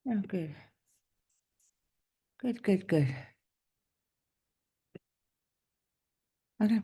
Oh, good. Good, good, good. Okay.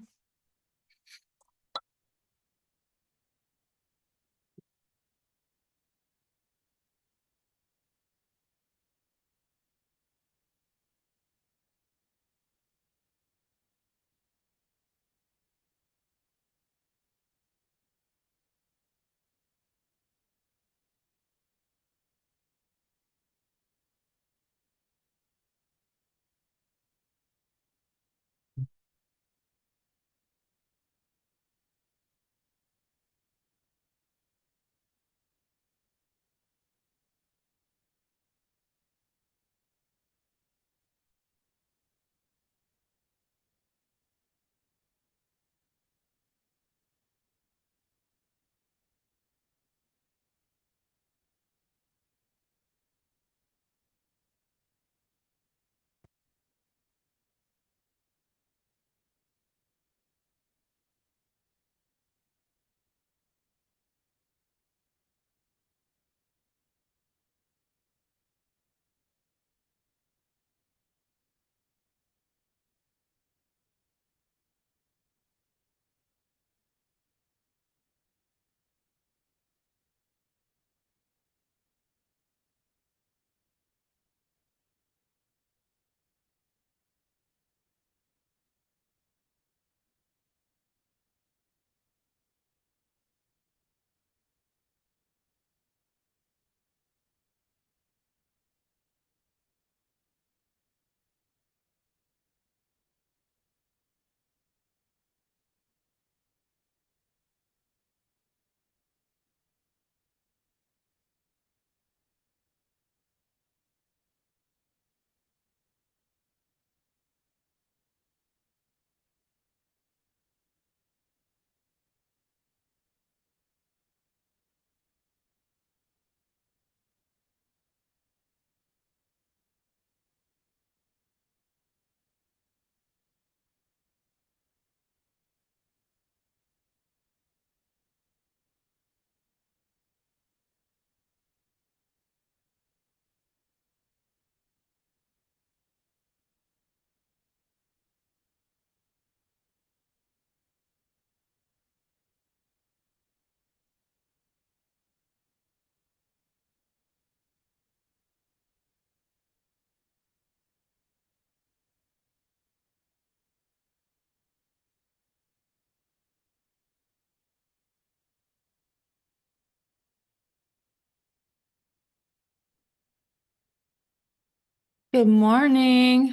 Good morning.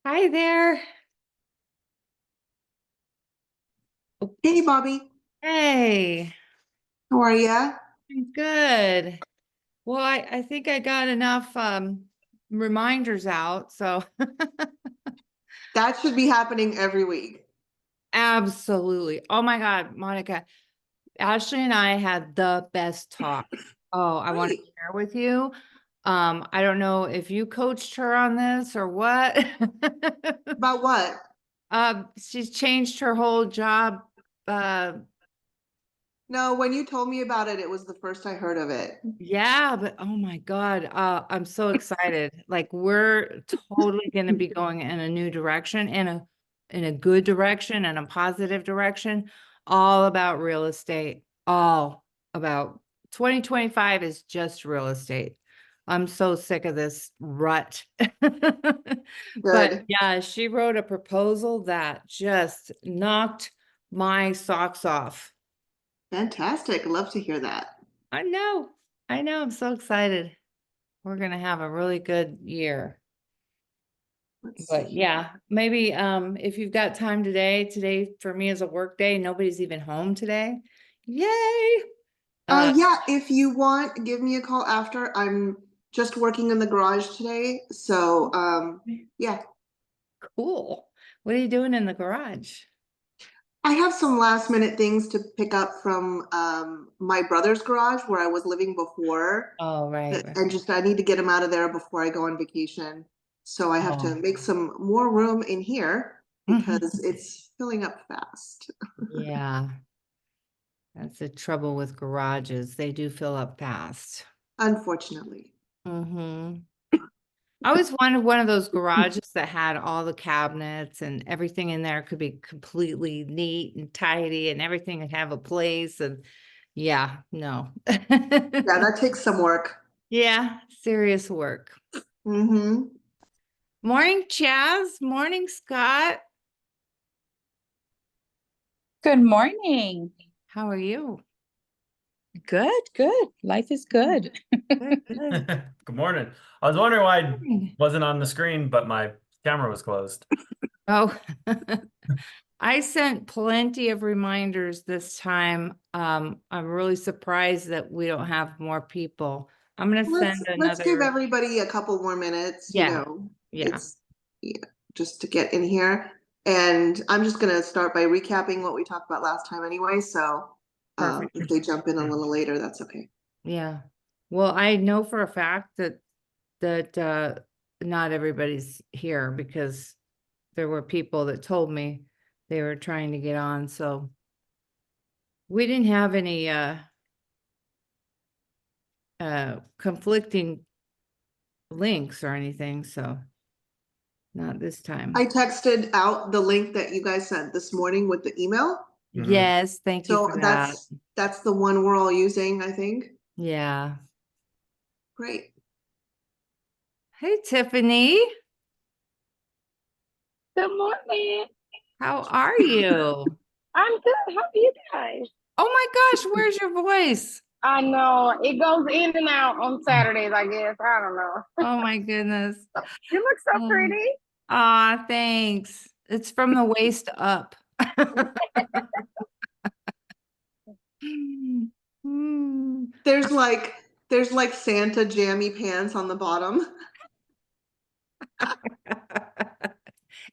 Hi there. Hey, Bobby. Hey, How are ya? I'm good. Well, I think I got enough reminders out, so That should be happening every week. absolutely. Oh my God, Monica, Ashley and I had the best talk. Oh, I want to Great. share with you. I don't know if you coached her on this or what. About what? She's changed her whole job. Uh, No, when you told me about it, it was the first I heard of it. yeah, but oh my God, I'm so excited. Like we're totally going to be going in a new direction, in a good direction and a positive direction, all about real estate, all about 2025 is just real estate. I'm so sick of this rut. But Good. yeah, she wrote a proposal that just knocked my socks off. Fantastic. Love to hear that. I know. I know. I'm so excited. We're gonna have a really good year. Let's see But here. yeah, maybe if you've got time today for me is a work day. Nobody's even home today. Yay! Yeah, if you want, give me a call after. I'm just working in the garage today. So, yeah, Cool. What are you doing in the garage? I have some last minute things to pick up from my brother's garage where I was living before. Oh, right, right. And just I need to get him out of there before I go on vacation. So I have to Oh. make some more room in here Mhm. because it's filling up fast. Yeah. That's the trouble with garages. They do fill up fast. Unfortunately. Mm-hmm. I always wanted one of those garages that had all the cabinets and everything in there could be completely neat and tidy and everything would have a place. And yeah, no. Yeah, that takes some work. Yeah, serious work. Mm-hmm. Morning, Chaz. Morning, Scott. Good morning. How are you? Good, good. Life is good. Good, good. Good morning. I was wondering why I Morning. wasn't on the screen, but my camera was closed. Oh, I sent plenty of reminders this time. I'm really surprised that we don't have more people. I'm gonna send Let's give another, everybody a couple more minutes, you Yeah, know. yeah. It's just to get in here. And I'm just gonna start by recapping what we talked about last time anyway, so Perfect. if they jump in a little later, that's okay. Yeah. Well, I know for a fact that not everybody's here because there were people that told me they were trying to get on, so we didn't have any conflicting links or anything, so not this time. I texted out the link that you guys sent this morning with the email. Mhm. Yes, thank you So for that. that's the one we're all using, I think. Yeah. Great. Hey, Tiffany, Good morning. how are you? I'm good. How are you guys? Oh my gosh, where's your voice? I know it goes in and out on Saturdays, I guess. I don't know. Oh my goodness. You look so pretty. Ah, thanks. It's from the waist up. Mm. There's like Santa jammy pants on the bottom.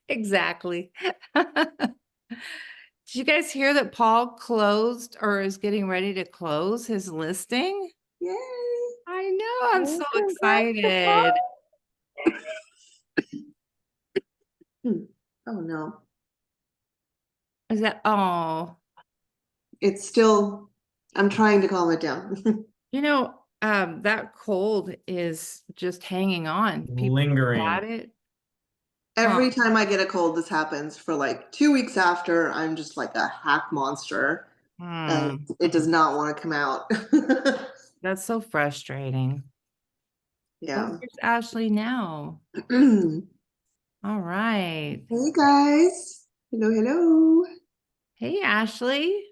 Exactly. Did you guys hear that Paul closed or is getting ready to close his listing? Yay. I know, I'm so Congrats to Paul. excited. Oh no. Is that, oh, It's still, I'm trying to calm it down. you know, that cold is just hanging on. People Lingering. had it. Every time I get a cold, this happens for like 2 weeks after. I'm just like a hack monster and it does not want to come out. That's so frustrating. Yeah. Oh, here's Ashley now. Hey All right. guys. Hello, hello. Hey, Ashley.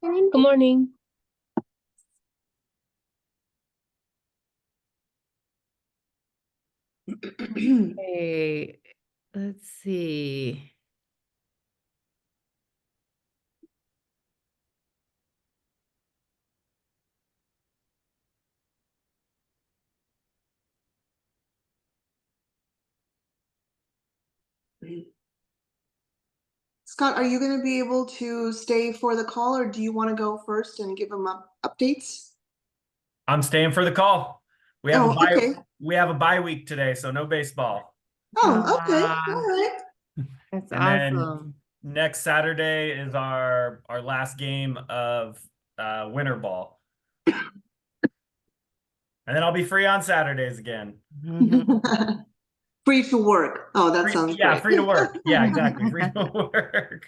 Good morning. Hey, let's see. Scott, are you going to be able to stay for the call or do you want to go first and give them updates? I'm staying for the call. We have Oh, okay. we have a bye week today, so no baseball. Oh, okay. Ah. All right. That's And then awesome. next Saturday is our last game of winter ball. And then I'll be free on Saturdays again. Mhm. Free to work. Oh, that sounds Yeah, great. free to work. Yeah, exactly. Free to work.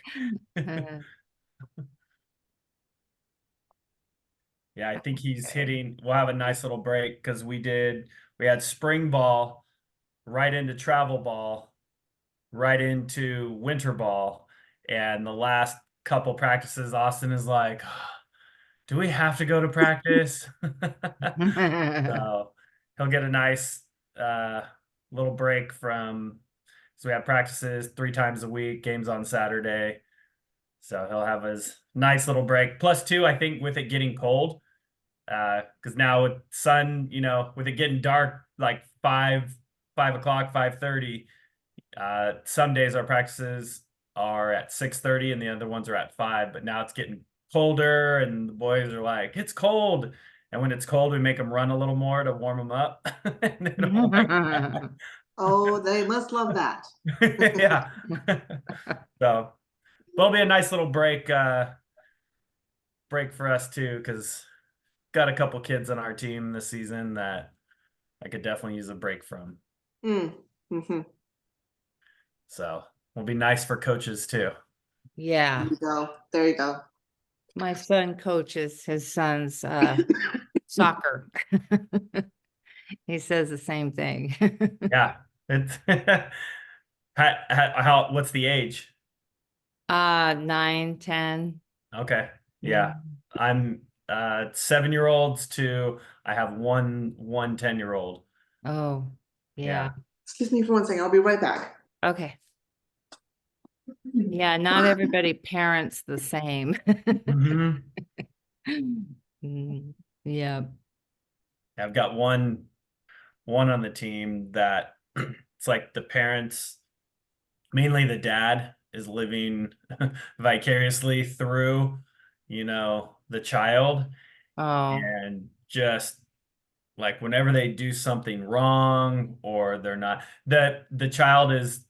Yeah, I think he's hitting. We'll have a nice little break because we had spring ball right into travel ball, right into winter ball. And the last couple practices, Austin is like, do we have to go to practice? So he'll get a nice little break from, so we have practices 3 times a week, games on Saturday. So he'll have his nice little break. Plus 2, I think, with it getting cold. Because now with sun, with it getting dark like 5 o'clock, 5:30, some days our practices are at 6:30 and the other ones are at 5, but now it's getting colder and the boys are like, it's cold. And when it's cold, we make them run a little more to warm them up. And then Oh, they must love that. Yeah. So, but it'll be a nice little break for us too, because got a couple kids on our team this season that I could definitely use a break from. Mm-hmm. So it'll be nice for coaches too. Yeah, There you go. There you go. my son coaches his son's soccer. He says the same thing. Yeah. It's what's the age? 9, 10. Okay. Yeah. I'm 7-year-olds to I have one 10-year-old. Oh, yeah. Excuse me for one second. I'll be right back. Okay. Yeah, not everybody parents the same. Mhm. Mm, yeah. I've got one on the team that it's like the parents, mainly the dad, is living vicariously through, the child, Oh, and just like whenever they do something wrong or they're not, that the child is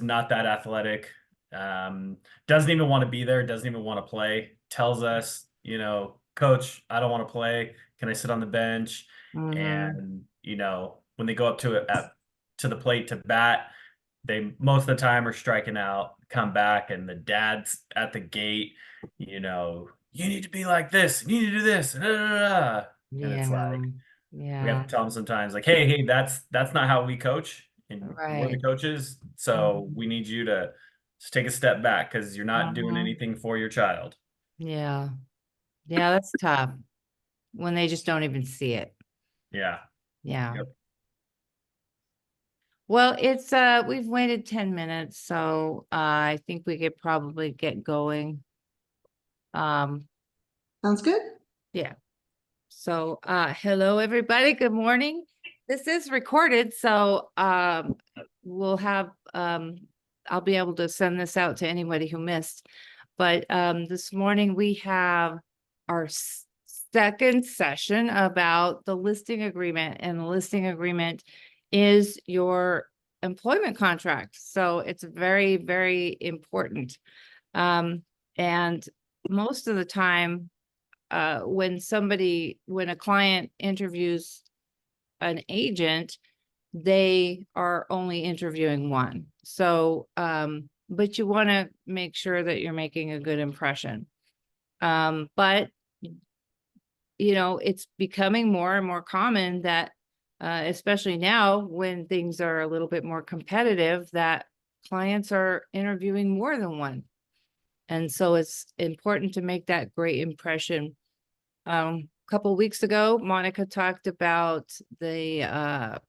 not that athletic, doesn't even want to be there, doesn't even want to play, tells us, coach, I don't want to play, can I sit on the bench? mhm. And when they go up to the plate to bat, they most of the time are striking out, come back, and the dad's at the gate, you need to be like this, you need to do this, and it's Yeah. like we have Yeah. to tell them sometimes, like, hey, that's not how we coach, and we're the Right. coaches, so we need you to just take a step back because you're not doing Mhm. anything for your child. Yeah. Yeah, that's tough when they just don't even see it. Yeah. Yeah. Yep. Well, it's we've waited 10 minutes, so I think we could probably get going. Sounds good? Yeah. So hello everybody. Good morning. This is recorded, so we'll have I'll be able to send this out to anybody who missed. But this morning we have our second session about the listing agreement, and the listing agreement is your employment contract. So it's very, very important. And most of the time, when a client interviews an agent, they are only interviewing one. So, but you want to make sure that you're making a good impression. But it's becoming more and more common that, especially now when things are a little bit more competitive, that clients are interviewing more than one. And so it's important to make that great impression. A couple weeks ago, Monica talked about the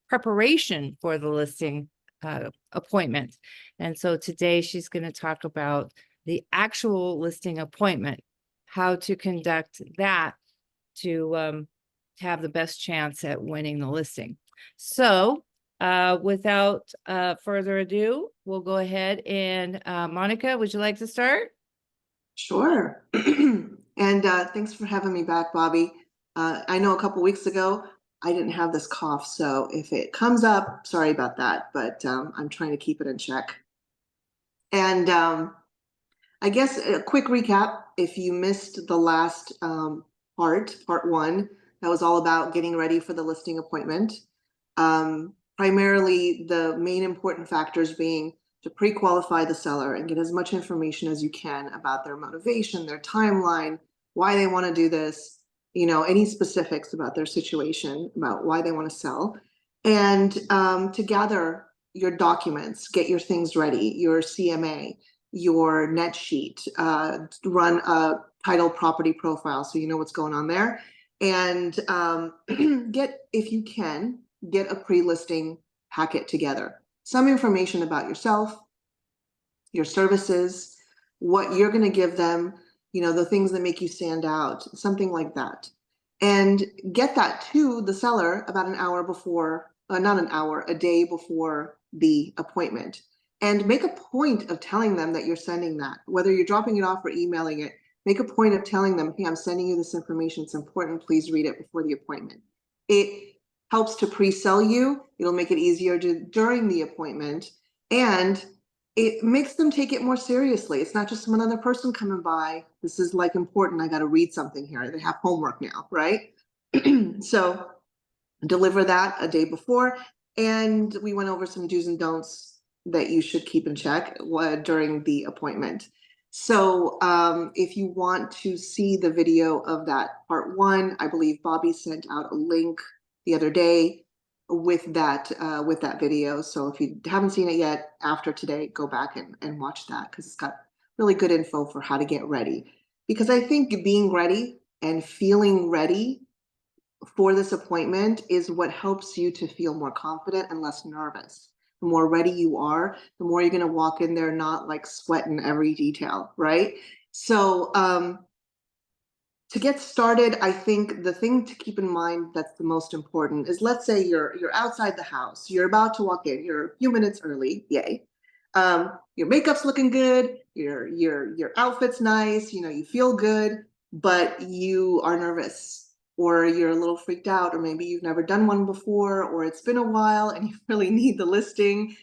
preparation for the listing appointment. And so today she's going to talk about the actual listing appointment, how to conduct that to have the best chance at winning the listing. So without further ado, we'll go ahead and Monica, would you like to start? Sure. And thanks for having me back, Bobby. I know a couple weeks ago I didn't have this cough, so if it comes up, sorry about that, but I'm trying to keep it in check. And I guess a quick recap, if you missed the last part one, that was all about getting ready for the listing appointment. Primarily, the main important factors being to pre-qualify the seller and get as much information as you can about their motivation, their timeline, why they want to do this, any specifics about their situation, about why they want to sell, and to gather your documents, get your things ready, your CMA, your net sheet, run a title property profile so you know what's going on there, and if you can, get a pre-listing packet together. Some information about yourself, your services, what you're going to give them, the things that make you stand out, something like that. And get that to the seller about an hour before, not an hour, a day before the appointment. And make a point of telling them that you're sending that, whether you're dropping it off or emailing it. Make a point of telling them, hey, I'm sending you this information. It's important. Please read it before the appointment. It helps to pre-sell you. It'll make it easier during the appointment, and it makes them take it more seriously. It's not just some another person coming by. This is like important. I got to read something here. They have homework now, right? So deliver that a day before. And we went over some do's and don'ts that you should keep in check during the appointment. So if you want to see the video of that part 1, I believe Bobby sent out a link the other day with that video. So if you haven't seen it yet, after today, go back and watch that, because it's got really good info for how to get ready. Because I think being ready and feeling ready for this appointment is what helps you to feel more confident and less nervous. The more ready you are, the more you're going to walk in there not like sweating every detail, right? So to get started, I think the thing to keep in mind that's the most important is, let's say you're outside the house, you're about to walk in, you're a few minutes early, yay. Your makeup's looking good, your outfit's nice, you know, you feel good, but you are nervous, or you're a little freaked out, or maybe you've never done one before, or it's been a while and you really need the listing.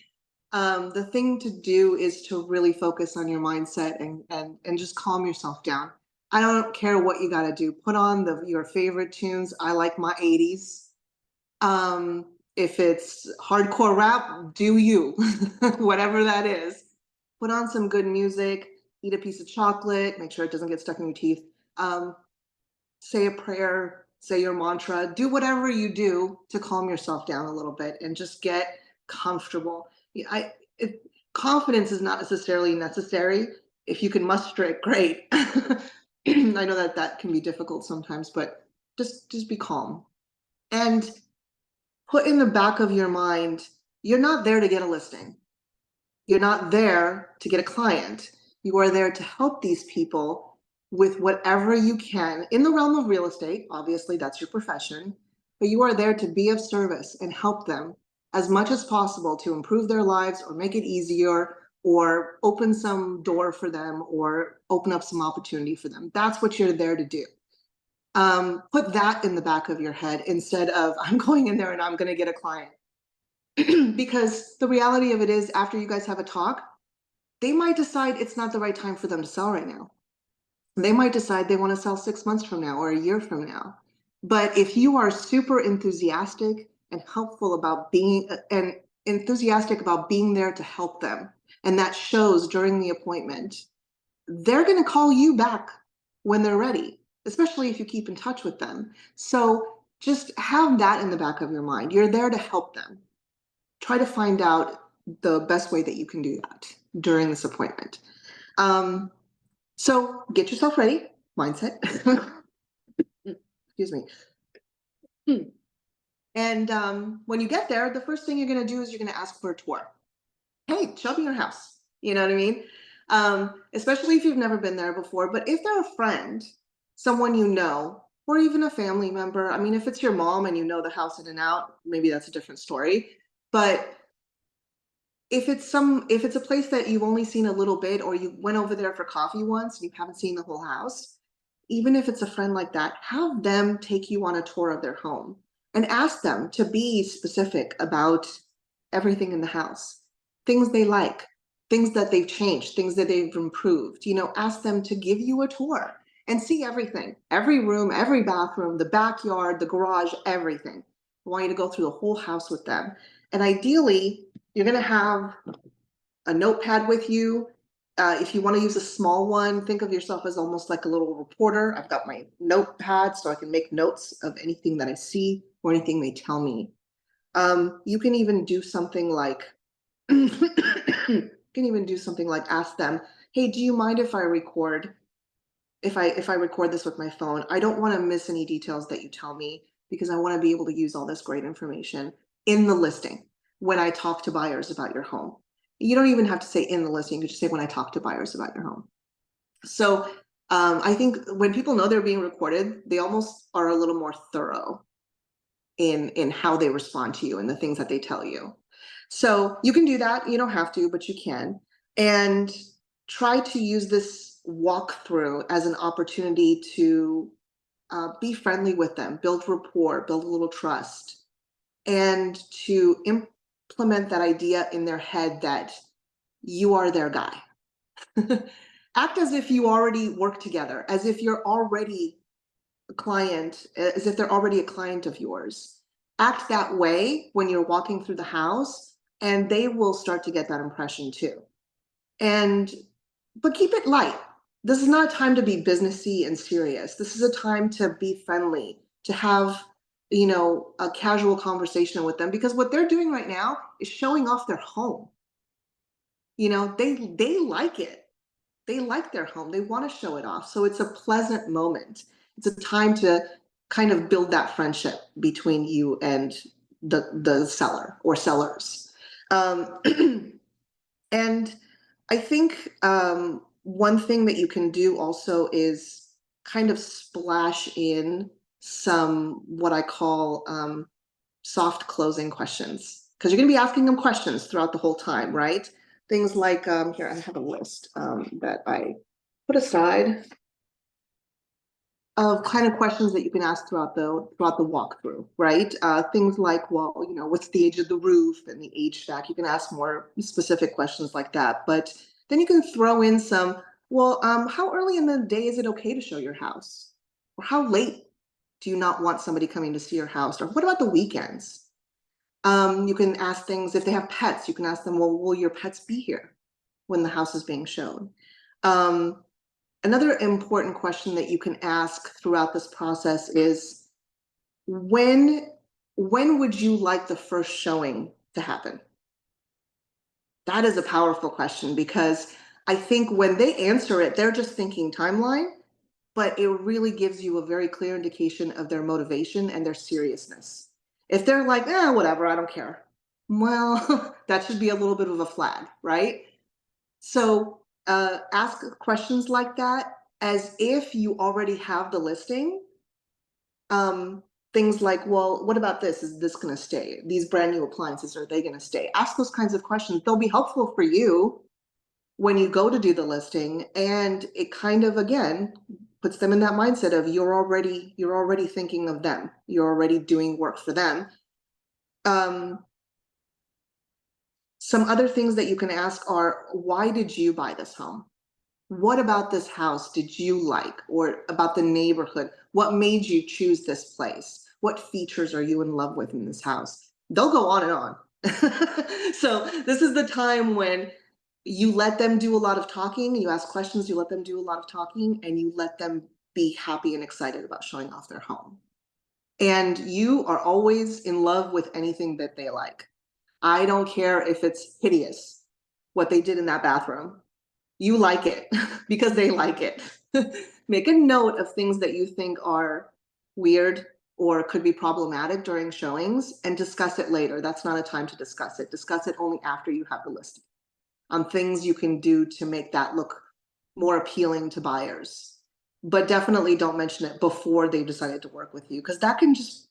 The thing to do is to really focus on your mindset and just calm yourself down. I don't care what you got to do. Put on your favorite tunes. I like my 80s. If it's hardcore rap, do you, whatever that is. Put on some good music, eat a piece of chocolate, make sure it doesn't get stuck in your teeth. Say a prayer, say your mantra, do whatever you do to calm yourself down a little bit and just get comfortable. Confidence is not necessarily necessary. If you can muster it, great. I know that can be difficult sometimes, but just be calm. And put in the back of your mind, you're not there to get a listing. You're not there to get a client. You are there to help these people with whatever you can in the realm of real estate. Obviously, that's your profession, but you are there to be of service and help them as much as possible to improve their lives or make it easier or open some door for them or open up some opportunity for them. That's what you're there to do. Put that in the back of your head instead of, I'm going in there and I'm going to get a client. Because the reality of it is, after you guys have a talk, they might decide it's not the right time for them to sell right now. They might decide they want to sell 6 months from now or a year from now. But if you are super enthusiastic and helpful about being there to help them, and that shows during the appointment, they're going to call you back when they're ready, especially if you keep in touch with them. So just have that in the back of your mind. You're there to help them. Try to find out the best way that you can do that during this appointment. So get yourself ready, mindset. Excuse me. And when you get there, the first thing you're going to do is you're going to ask for a tour. Hey, show me your house. You know what I mean? Especially if you've never been there before. But if they're a friend, someone you know, or even a family member, I mean, if it's your mom and you know the house in and out, maybe that's a different story. But if it's a place that you've only seen a little bit, or you went over there for coffee once and you haven't seen the whole house, even if it's a friend like that, have them take you on a tour of their home and ask them to be specific about everything in the house, things they like, things that they've changed, things that they've improved. You know, ask them to give you a tour and see everything, every room, every bathroom, the backyard, the garage, everything. I want you to go through the whole house with them. And ideally, you're going to have a notepad with you. If you want to use a small one, think of yourself as almost like a little reporter. I've got my notepad so I can make notes of anything that I see or anything they tell me. You can even do something like, ask them, hey, do you mind if I record? If I record this with my phone, I don't want to miss any details that you tell me, because I want to be able to use all this great information in the listing when I talk to buyers about your home. You don't even have to say in the listing, you could just say when I talk to buyers about your home. So I think when people know they're being recorded, they almost are a little more thorough in how they respond to you and the things that they tell you. So you can do that. You don't have to, but you can. And try to use this walkthrough as an opportunity to be friendly with them, build rapport, build a little trust. and to implement that idea in their head that you are their guy. Act as if you already work together, as if you're already a client, as if they're already a client of yours. Act that way when you're walking through the house, and they will start to get that impression too. But keep it light. This is not a time to be businessy and serious. This is a time to be friendly, to have, a casual conversation with them, because what they're doing right now is showing off their home. They like it. They like their home. They want to show it off. So it's a pleasant moment. It's a time to kind of build that friendship between you and the seller or sellers. And I think one thing that you can do also is kind of splash in some what I call soft closing questions, because you're going to be asking them questions throughout the whole time, right? Things like, here, I have a list that I put aside of kind of questions that you can ask throughout the walkthrough, right? Things like, well, what's the age of the roof and the HVAC? You can ask more specific questions like that. But then you can throw in some, well, how early in the day is it okay to show your house? Or how late do you not want somebody coming to see your house? Or what about the weekends? You can ask things, if they have pets, you can ask them, well, will your pets be here when the house is being shown? Another important question that you can ask throughout this process is, when would you like the first showing to happen? That is a powerful question, because I think when they answer it, they're just thinking timeline, but it really gives you a very clear indication of their motivation and their seriousness. If they're like, whatever, I don't care, well, that should be a little bit of a flag, right? So ask questions like that as if you already have the listing. Things like, well, what about this? Is this going to stay? These brand new appliances, are they going to stay? Ask those kinds of questions. They'll be helpful for you when you go to do the listing, and it kind of, again, puts them in that mindset of you're already thinking of them. You're already doing work for them. Some other things that you can ask are, why did you buy this home? What about this house did you like? Or about the neighborhood? What made you choose this place? What features are you in love with in this house? They'll go on and on. So this is the time when you let them do a lot of talking, you ask questions, you let them do a lot of talking, and you let them be happy and excited about showing off their home. And you are always in love with anything that they like. I don't care if it's hideous, what they did in that bathroom. You like it because they like it. Make a note of things that you think are weird or could be problematic during showings, and discuss it later. That's not a time to discuss it. Discuss it only after you have the listing. Things you can do to make that look more appealing to buyers. But definitely don't mention it before they decided to work with you, because that can just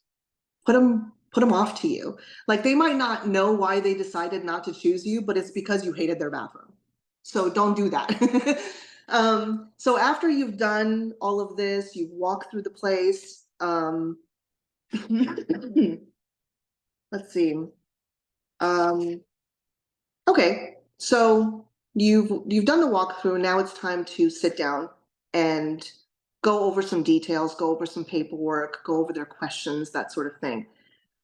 put them off to you. Like, they might not know why they decided not to choose you, but it's because you hated their bathroom. So don't do that. So after you've done all of this, you've walked through the place. Let's see. Okay, so you've done the walkthrough. Now it's time to sit down and go over some details, go over some paperwork, go over their questions, that sort of thing.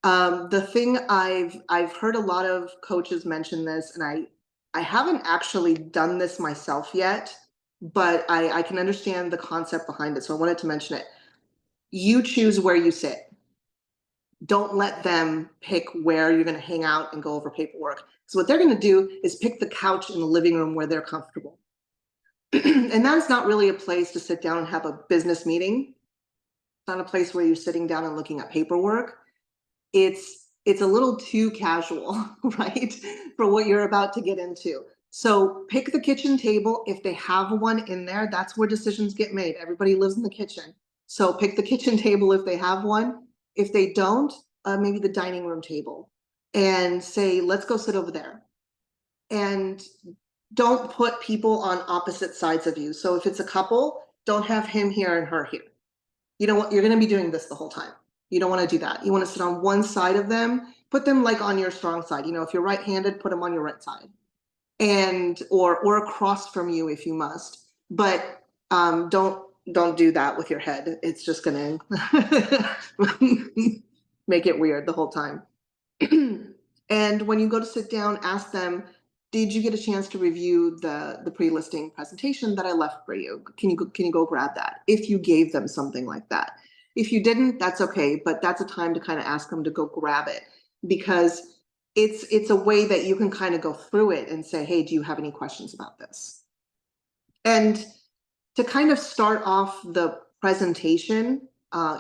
The thing I've heard a lot of coaches mention this, and I haven't actually done this myself yet, but I can understand the concept behind it. So I wanted to mention it. You choose where you sit. Don't let them pick where you're going to hang out and go over paperwork. So what they're going to do is pick the couch in the living room where they're comfortable. And that is not really a place to sit down and have a business meeting. It's not a place where you're sitting down and looking at paperwork. It's a little too casual, right, for what you're about to get into. So pick the kitchen table. If they have one in there, that's where decisions get made. Everybody lives in the kitchen. So pick the kitchen table if they have one. If they don't, maybe the dining room table, and say, let's go sit over there. And don't put people on opposite sides of you. So if it's a couple, don't have him here and her here. You know what? You're going to be doing this the whole time. You don't want to do that. You want to sit on one side of them put them like on your strong side. You know, if you're right-handed, put them on your right side, and or across from you if you must. But don't do that with your head. It's just gonna make it weird the whole time. And when you go to sit down, ask them, did you get a chance to review the pre-listing presentation that I left for you? Can you go grab that? If you gave them something like that. If you didn't, that's okay, but that's a time to kind of ask them to go grab it, because it's a way that you can kind of go through it and say, hey, do you have any questions about this? And to kind of start off the presentation,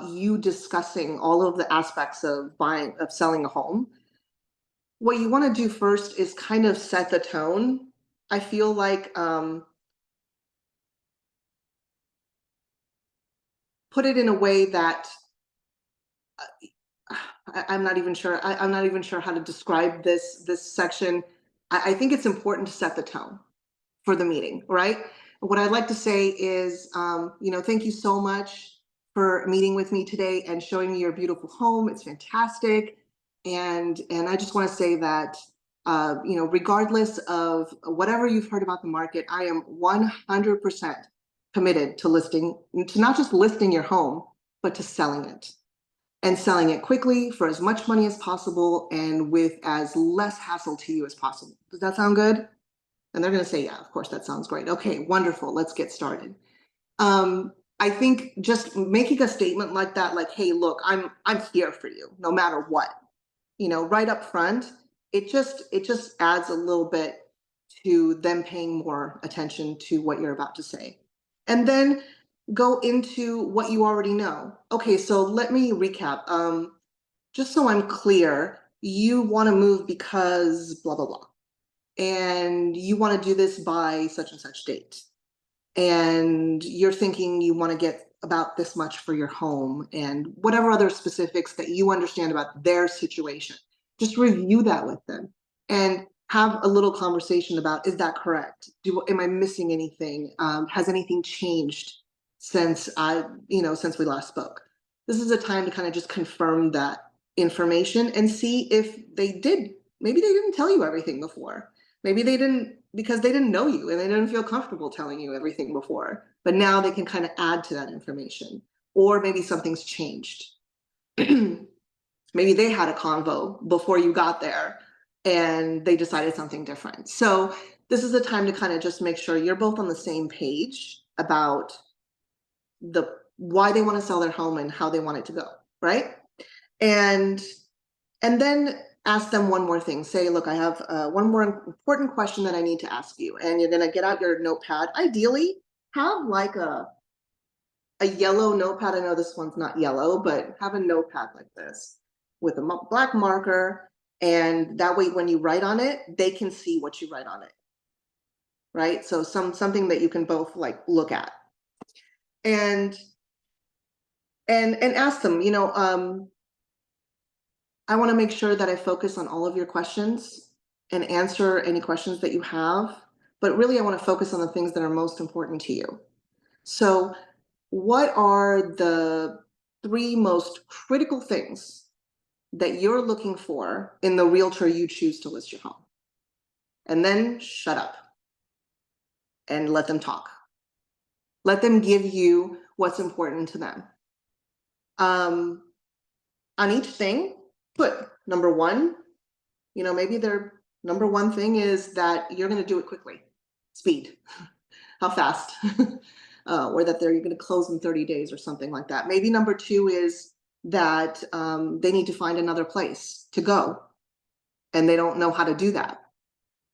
you discussing all of the aspects of selling a home, what you want to do first is kind of set the tone. I feel like put it in a way that I'm not even sure. I'm not even sure how to describe this section. I think it's important to set the tone for the meeting, right? What I'd like to say is, thank you so much for meeting with me today and showing me your beautiful home. It's fantastic. And I just want to say that, regardless of whatever you've heard about the market, I am 100% committed to not just listing your home, but to selling it, and selling it quickly for as much money as possible and with as less hassle to you as possible. Does that sound good? And they're going to say, yeah, of course, that sounds great. Okay, wonderful. Let's get started. I think just making a statement like that, like, hey, look, I'm here for you no matter what, right up front, it just adds a little bit to them paying more attention to what you're about to say. And then go into what you already know. Okay, so let me recap. Just so I'm clear, you want to move because blah, blah, blah. And you want to do this by such and such date. And you're thinking you want to get about this much for your home and whatever other specifics that you understand about their situation. Just review that with them and have a little conversation about, is that correct? Am I missing anything? Has anything changed since since we last spoke? This is a time to kind of just confirm that information and see if maybe they didn't tell you everything before. Maybe they didn't, because they didn't know you and they didn't feel comfortable telling you everything before, but now they can kind of add to that information. Or maybe something's changed. Maybe they had a convo before you got there and they decided something different. So this is a time to kind of just make sure you're both on the same page about why they want to sell their home and how they want it to go, right? And then ask them one more thing. Say, look, I have one more important question that I need to ask you. And you're going to get out your notepad. Ideally, have like a yellow notepad. I know this one's not yellow, but have a notepad like this with a black marker. And that way, when you write on it, they can see what you write on it. Right? So something that you can both like look at. And ask them, I want to make sure that I focus on all of your questions and answer any questions that you have, but really I want to focus on the things that are most important to you. So what are the 3 most critical things that you're looking for in the realtor you choose to list your home? And then shut up and let them talk. Let them give you what's important to them. On each thing, put number 1, maybe their number 1 thing is that you're going to do it quickly. Speed, how fast, or that you're going to close in 30 days or something like that. Maybe number 2 is that they need to find another place to go and they don't know how to do that.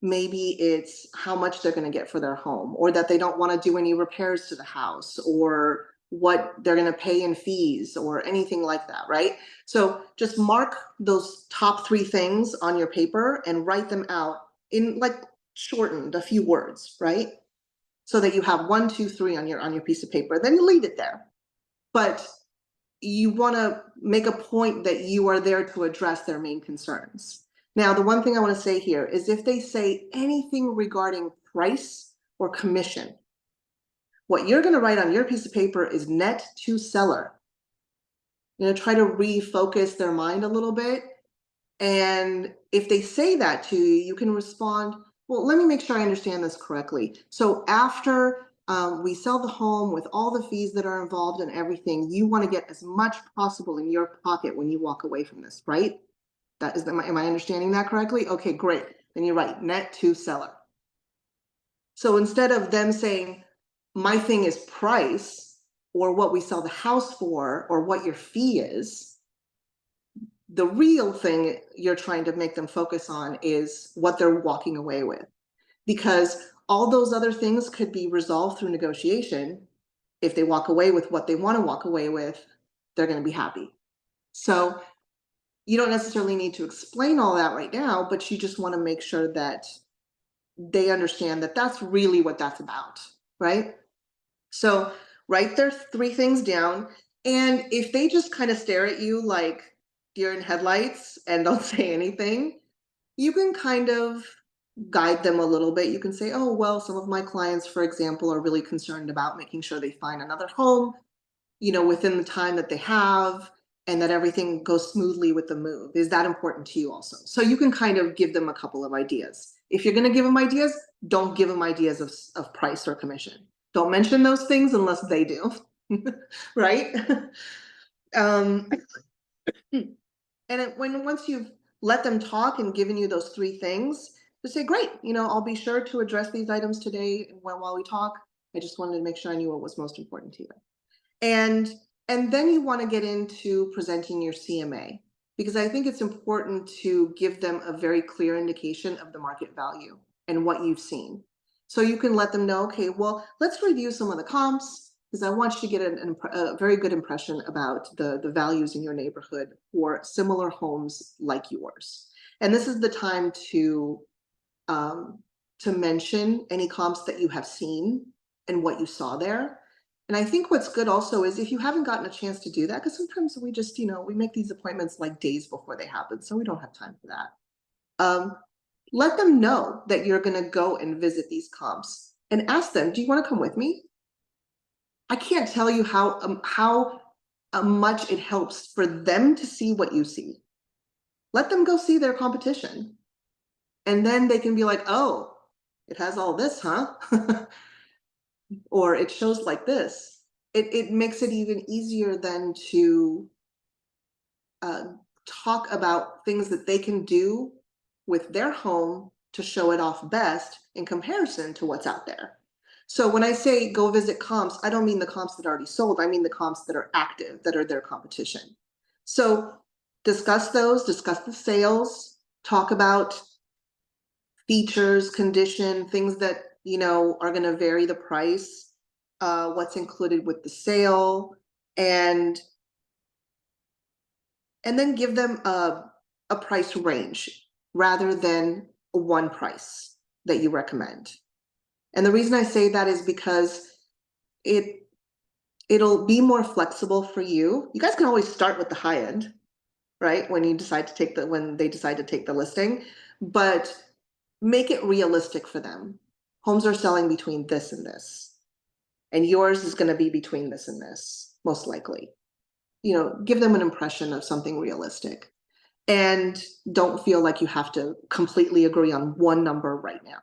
Maybe it's how much they're going to get for their home, or that they don't want to do any repairs to the house, or what they're going to pay in fees or anything like that, right? So just mark those top 3 things on your paper and write them out in like shortened a few words, right? So that you have 1, 2, 3 on your piece of paper, then you leave it there. But you want to make a point that you are there to address their main concerns. Now, the one thing I want to say here is if they say anything regarding price or commission, what you're going to write on your piece of paper is net to seller. Try to refocus their mind a little bit And if they say that to you, you can respond, well, let me make sure I understand this correctly. So after we sell the home with all the fees that are involved and everything, you want to get as much possible in your pocket when you walk away from this, right? Am I understanding that correctly? Okay, great. Then you're right, net to seller. So instead of them saying, my thing is price, or what we sell the house for, or what your fee is, the real thing you're trying to make them focus on is what they're walking away with. Because all those other things could be resolved through negotiation. If they walk away with what they want to walk away with, they're going to be happy. So you don't necessarily need to explain all that right now, but you just want to make sure that they understand that that's really what that's about, right? So write their 3 things down. And if they just kind of stare at you like deer in headlights and don't say anything, you can kind of guide them a little bit. You can say, oh, well, some of my clients, for example, are really concerned about making sure they find another home, within the time that they have, and that everything goes smoothly with the move. Is that important to you also? So you can kind of give them a couple of ideas. If you're going to give them ideas, don't give them ideas of price or commission. Don't mention those things unless they do, right? Once you've let them talk and given you those 3 things, just say, great, I'll be sure to address these items today while we talk. I just wanted to make sure I knew what was most important to you. And then you want to get into presenting your CMA, because I think it's important to give them a very clear indication of the market value and what you've seen. So you can let them know, okay, well, let's review some of the comps, because I want you to get a very good impression about the values in your neighborhood for similar homes like yours. And this is the time to mention any comps that you have seen and what you saw there. And I think what's good also is if you haven't gotten a chance to do that, because sometimes we just, we make these appointments like days before they happen, so we don't have time for that. Let them know that you're going to go and visit these comps and ask them, do you want to come with me? I can't tell you how much it helps for them to see what you see. Let them go see their competition. And then they can be like, oh, it has all this, huh? Or it shows like this. It makes it even easier then to talk about things that they can do with their home to show it off best in comparison to what's out there. So when I say go visit comps, I don't mean the comps that are already sold. I mean the comps that are active, that are their competition. So discuss those, discuss the sales, talk about features, condition, things that are going to vary the price, what's included with the sale, and then give them a price range rather than one price that you recommend. And the reason I say that is because it'll be more flexible for you. You guys can always start with the high end, right? When they decide to take the listing, but make it realistic for them. Homes are selling between this and this, and yours is going to be between this and this, most likely. Give them an impression of something realistic, and don't feel like you have to completely agree on one number right now.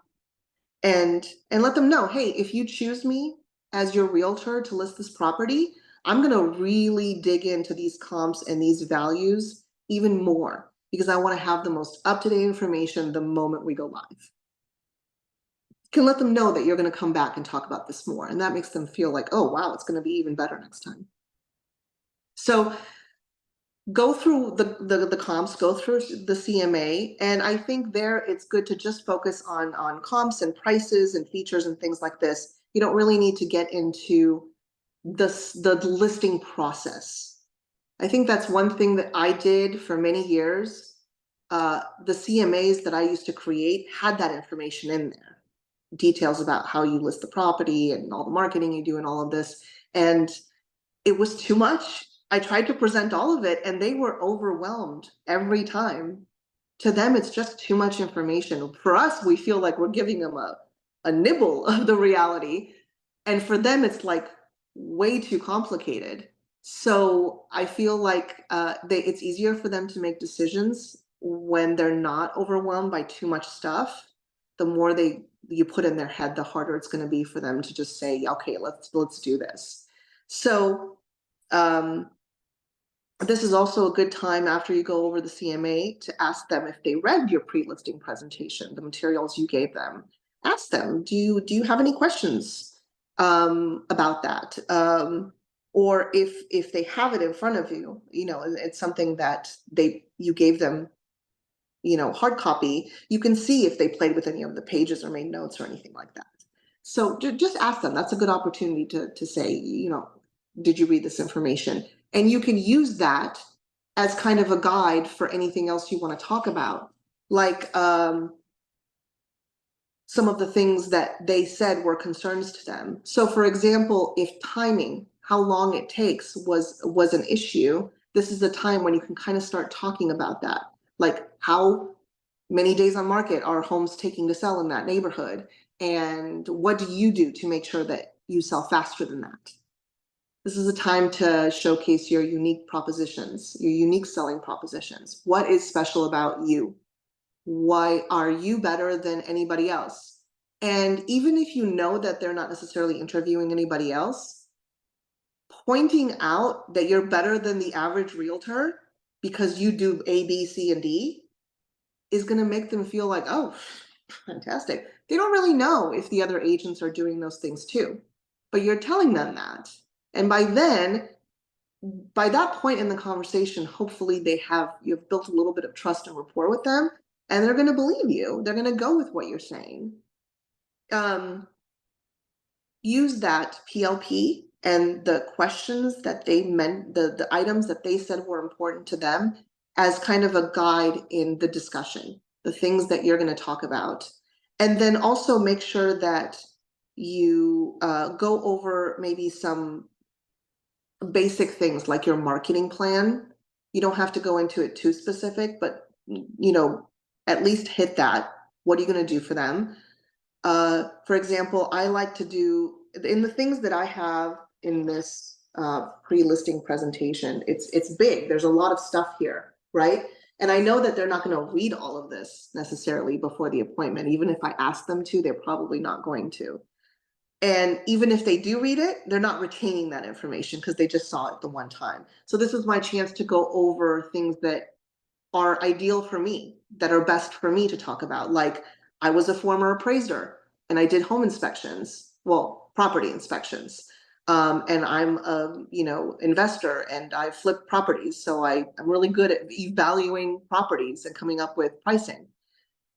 And let them know, hey, if you choose me as your realtor to list this property, I'm going to really dig into these comps and these values even more, because I want to have the most up-to-date information the moment we go live. You can let them know that you're going to come back and talk about this more, and that makes them feel like, oh, wow, it's going to be even better next time. So go through the comps, go through the CMA, and I think there it's good to just focus on comps and prices and features and things like this. You don't really need to get into the listing process. I think that's one thing that I did for many years. The CMAs that I used to create had that information in there, details about how you list the property and all the marketing you do and all of this, and it was too much. I tried to present all of it and they were overwhelmed every time. To them, it's just too much information. For us, we feel like we're giving them a nibble of the reality. And for them, it's like way too complicated. So I feel like it's easier for them to make decisions when they're not overwhelmed by too much stuff, the more you put in their head, the harder it's going to be for them to just say, okay, let's do this. So this is also a good time after you go over the CMA to ask them if they read your pre-listing presentation, the materials you gave them. Ask them, do you have any questions about that? Or if they have it in front of you, it's something that you gave them, hard copy, you can see if they played with any of the pages or made notes or anything like that. So just ask them. That's a good opportunity to say, did you read this information? And you can use that as kind of a guide for anything else you want to talk about. Like some of the things that they said were concerns to them. So for example, if timing, how long it takes was an issue, this is the time when you can kind of start talking about that. Like how many days on market are homes taking to sell in that neighborhood? And what do you do to make sure that you sell faster than that? This is a time to showcase your unique propositions, your unique selling propositions. What is special about you? Why are you better than anybody else? And even if you know that they're not necessarily interviewing anybody else, pointing out that you're better than the average realtor because you do A, B, C, and D is going to make them feel like, oh, fantastic. They don't really know if the other agents are doing those things too, but you're telling them that. And by that point in the conversation, hopefully you've built a little bit of trust and rapport with them, and they're going to believe you. They're going to go with what you're saying. Use that PLP and the questions that they meant, the items that they said were important to them as kind of a guide in the discussion, the things that you're going to talk about. And then also make sure that you go over maybe some basic things like your marketing plan. You don't have to go into it too specific, but at least hit that. What are you going to do for them? For example, I like to do in the things that I have in this pre-listing presentation, it's big. There's a lot of stuff here, right? And I know that they're not going to read all of this necessarily before the appointment. Even if I ask them to, they're probably not going to. And even if they do read it, they're not retaining that information because they just saw it the one time. So this is my chance to go over things that are ideal for me, that are best for me to talk about. Like I was a former appraiser and I did home inspections, well, property inspections. And I'm a investor and I flip properties. So I'm really good at evaluating properties and coming up with pricing.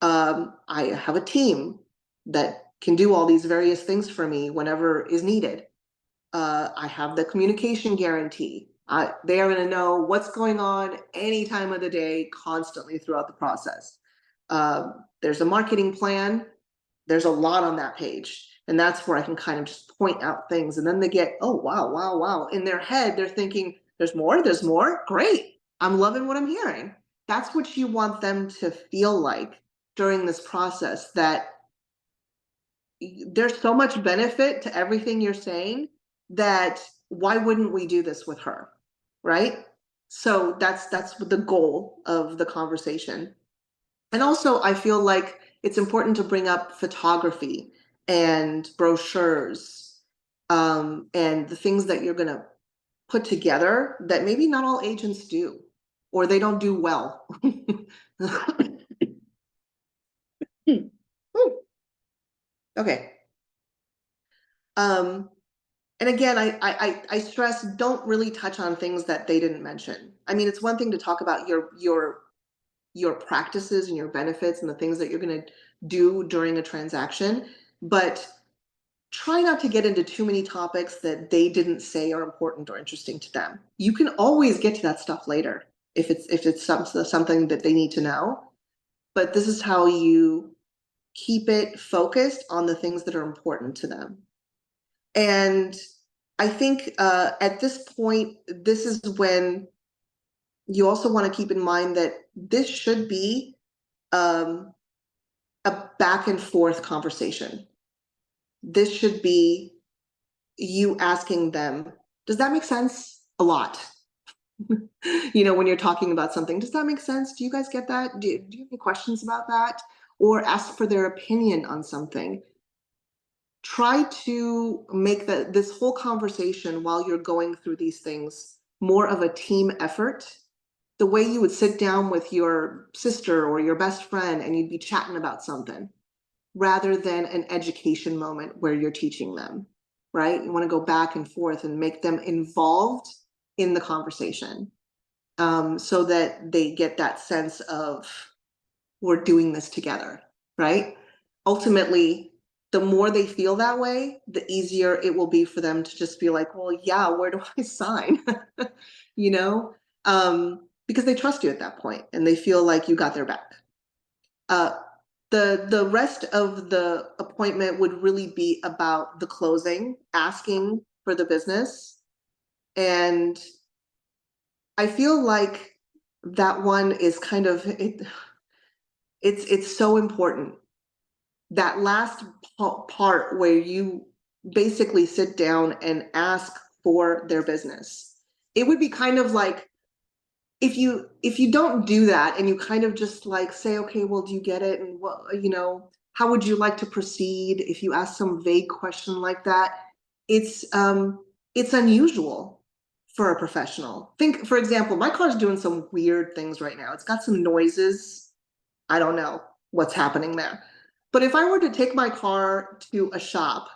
I have a team that can do all these various things for me whenever is needed. I have the communication guarantee. They are going to know what's going on any time of the day, constantly throughout the process. There's a marketing plan. There's a lot on that page. And that's where I can kind of just point out things. And then they get, oh, wow, wow, wow. In their head, they're thinking, there's more. Great. I'm loving what I'm hearing. That's what you want them to feel like during this process, that there's so much benefit to everything you're saying that why wouldn't we do this with her, right? So that's the goal of the conversation. And also I feel like it's important to bring up photography and brochures and the things that you're going to put together that maybe not all agents do, or they don't do well. Okay. And again, I stress, don't really touch on things that they didn't mention. I mean, it's one thing to talk about your practices and your benefits and the things that you're going to do during a transaction, but try not to get into too many topics that they didn't say are important or interesting to them. You can always get to that stuff later if it's something that they need to know, but this is how you keep it focused on the things that are important to them. And I think at this point, this is when you also want to keep in mind that this should be a back and forth conversation. This should be you asking them, does that make sense? A lot. You know, when you're talking about something, does that make sense? Do you guys get that? Do you have any questions about that? Or ask for their opinion on something. Try to make this whole conversation while you're going through these things more of a team effort. The way you would sit down with your sister or your best friend and you'd be chatting about something, rather than an education moment where you're teaching them, right? You want to go back and forth and make them involved in the conversation, so that they get that sense of we're doing this together, right? Ultimately, the more they feel that way, the easier it will be for them to just be like, well, yeah, where do I sign? You know, because they trust you at that point and they feel like you got their back. The rest of the appointment would really be about the closing, asking for the business. And I feel like that one is kind of it's so important. That last part where you basically sit down and ask for their business. It would be kind of like if you don't do that and you kind of just like say, okay, well, do you get it? And what, you know, how would you like to proceed? If you ask some vague question like that, it's unusual for a professional. Think, for example, my car's doing some weird things right now. It's got some noises. I don't know what's happening there. But if I were to take my car to a shop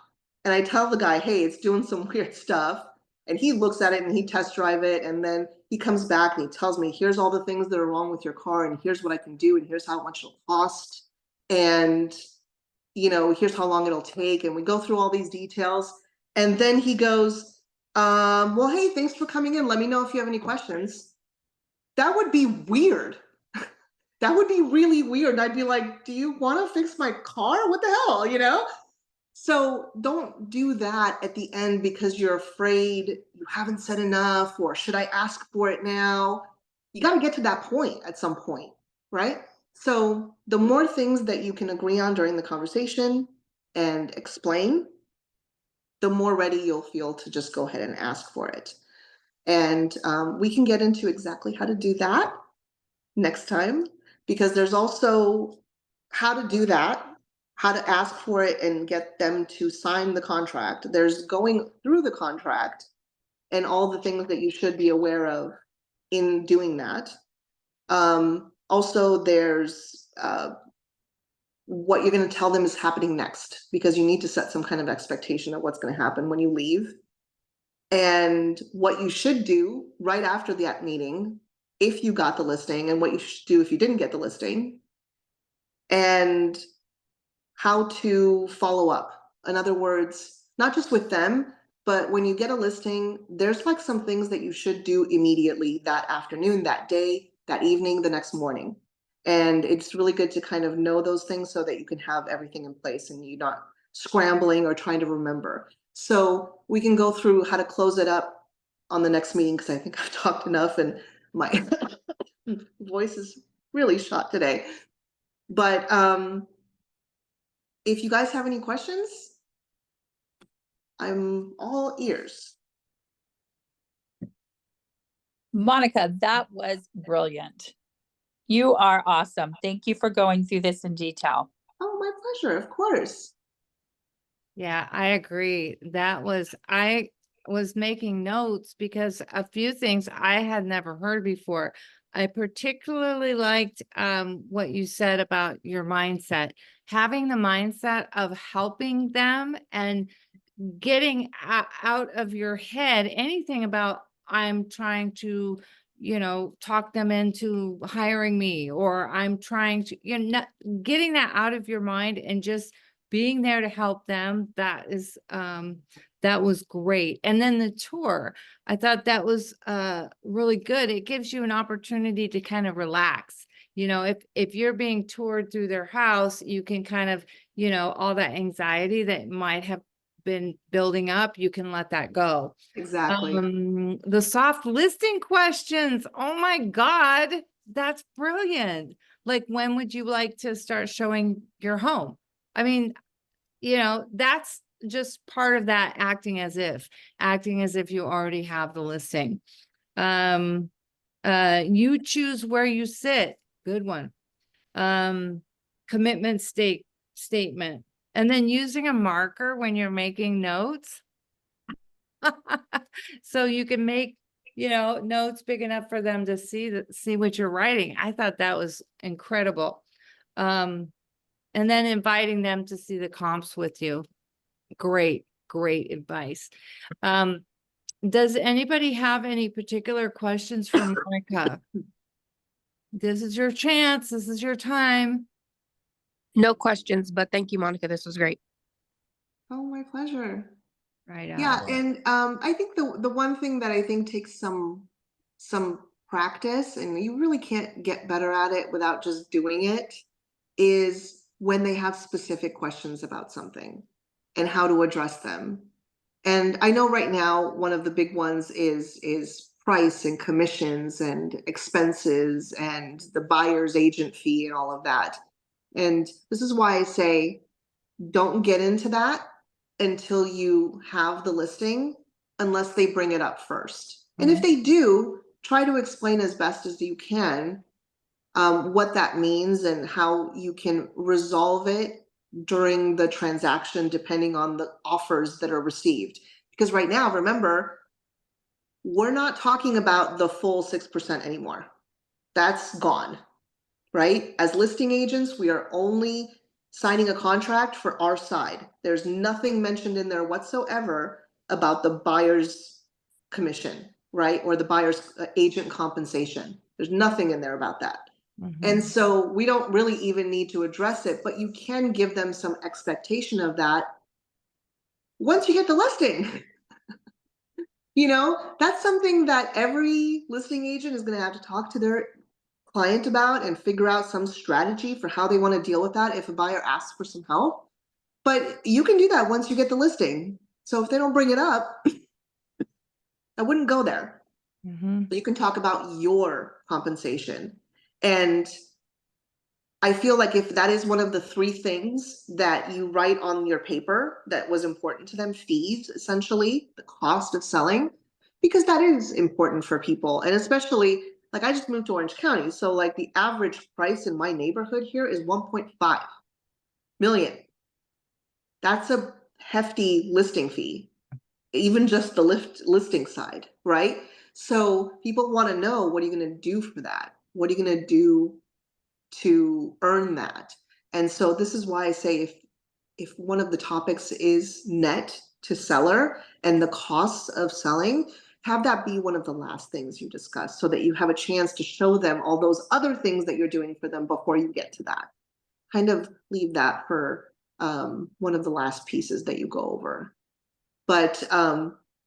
and I tell the guy, hey, it's doing some weird stuff, and he looks at it and he test drive it, and then he comes back and he tells me, here's all the things that are wrong with your car, and here's what I can do, and here's how much it'll cost, and you know, here's how long it'll take, and we go through all these details, and then he goes, well, hey, thanks for coming in. Let me know if you have any questions. That would be weird. That would be really weird. I'd be like, do you want to fix my car? What the hell, you know? So don't do that at the end because you're afraid you haven't said enough, or should I ask for it now? You got to get to that point at some point, right? So the more things that you can agree on during the conversation and explain, the more ready you'll feel to just go ahead and ask for it. And we can get into exactly how to do that next time, because there's also how to do that, how to ask for it and get them to sign the contract. There's going through the contract and all the things that you should be aware of in doing that. Also, there's what you're going to tell them is happening next, because you need to set some kind of expectation of what's going to happen when you leave. And what you should do right after that meeting, if you got the listing, and what you should do if you didn't get the listing, and how to follow up. In other words, not just with them, but when you get a listing, there's like some things that you should do immediately that afternoon, that day, that evening, the next morning. And it's really good to kind of know those things so that you can have everything in place and you're not scrambling or trying to remember. So we can go through how to close it up on the next meeting, because I think I've talked enough and my voice is really shot today. But if you guys have any questions, I'm all ears. Monica, that was brilliant. You are awesome. Thank you for going through this in detail. Oh, my pleasure, of course. Yeah, I agree. I was making notes because a few things I had never heard before. I particularly liked what you said about your mindset, having the mindset of helping them and getting out of your head anything about I'm trying to, talk them into hiring me, or I'm trying to, getting that out of your mind and just being there to help them. That was great. And then the tour, I thought that was really good. It gives you an opportunity to kind of relax. If you're being toured through their house, you can kind of, all that anxiety that might have been building up, you can let that go. Exactly. The soft listing questions. Oh my God, that's brilliant. Like, when would you like to start showing your home? I mean, that's just part of that acting as if you already have the listing. You choose where you sit. Good one. Commitment statement. And then using a marker when you're making notes. So you can make, notes big enough for them to see what you're writing. I thought that was incredible. And then inviting them to see the comps with you. Great advice. Does anybody have any particular questions for Monica? This is your chance. This is your time. No questions, but thank you, Monica. This was great. Oh, my pleasure. Right Yeah, on. and I think the one thing that I think takes some practice, and you really can't get better at it without just doing it, is when they have specific questions about something and how to address them. And I know right now one of the big ones is price and commissions and expenses and the buyer's agent fee and all of that. And this is why I say don't get into that until you have the listing, unless they bring it up first. And if they do, try to explain as best as you can what that means and how you can resolve it during the transaction, depending on the offers that are received. Because right now, remember, we're not talking about the full 6% anymore. That's gone, right? As listing agents, we are only signing a contract for our side. There's nothing mentioned in there whatsoever about the buyer's commission, right? Or the buyer's agent compensation. There's nothing in there about that. And so we don't really even need to address it, but you can give them some expectation of that once you get the listing. That's something that every listing agent is going to have to talk to their client about and figure out some strategy for how they want to deal with that if a buyer asks for some help. But you can do that once you get the listing. So if they don't bring it up, I wouldn't go there. You can talk about your compensation. And I feel like if that is one of the 3 things that you write on your paper that was important to them, fees, essentially, the cost of selling, because that is important for people. And especially, like, I just moved to Orange County. So like the average price in my neighborhood here is 1.5 million. That's a hefty listing fee, even just the listing side, right? So people want to know, what are you going to do for that? What are you going to do to earn that? And so this is why I say if one of the topics is net to seller and the costs of selling, have that be one of the last things you discuss so that you have a chance to show them all those other things that you're doing for them before you get to that. Kind of leave that for one of the last pieces that you go over. But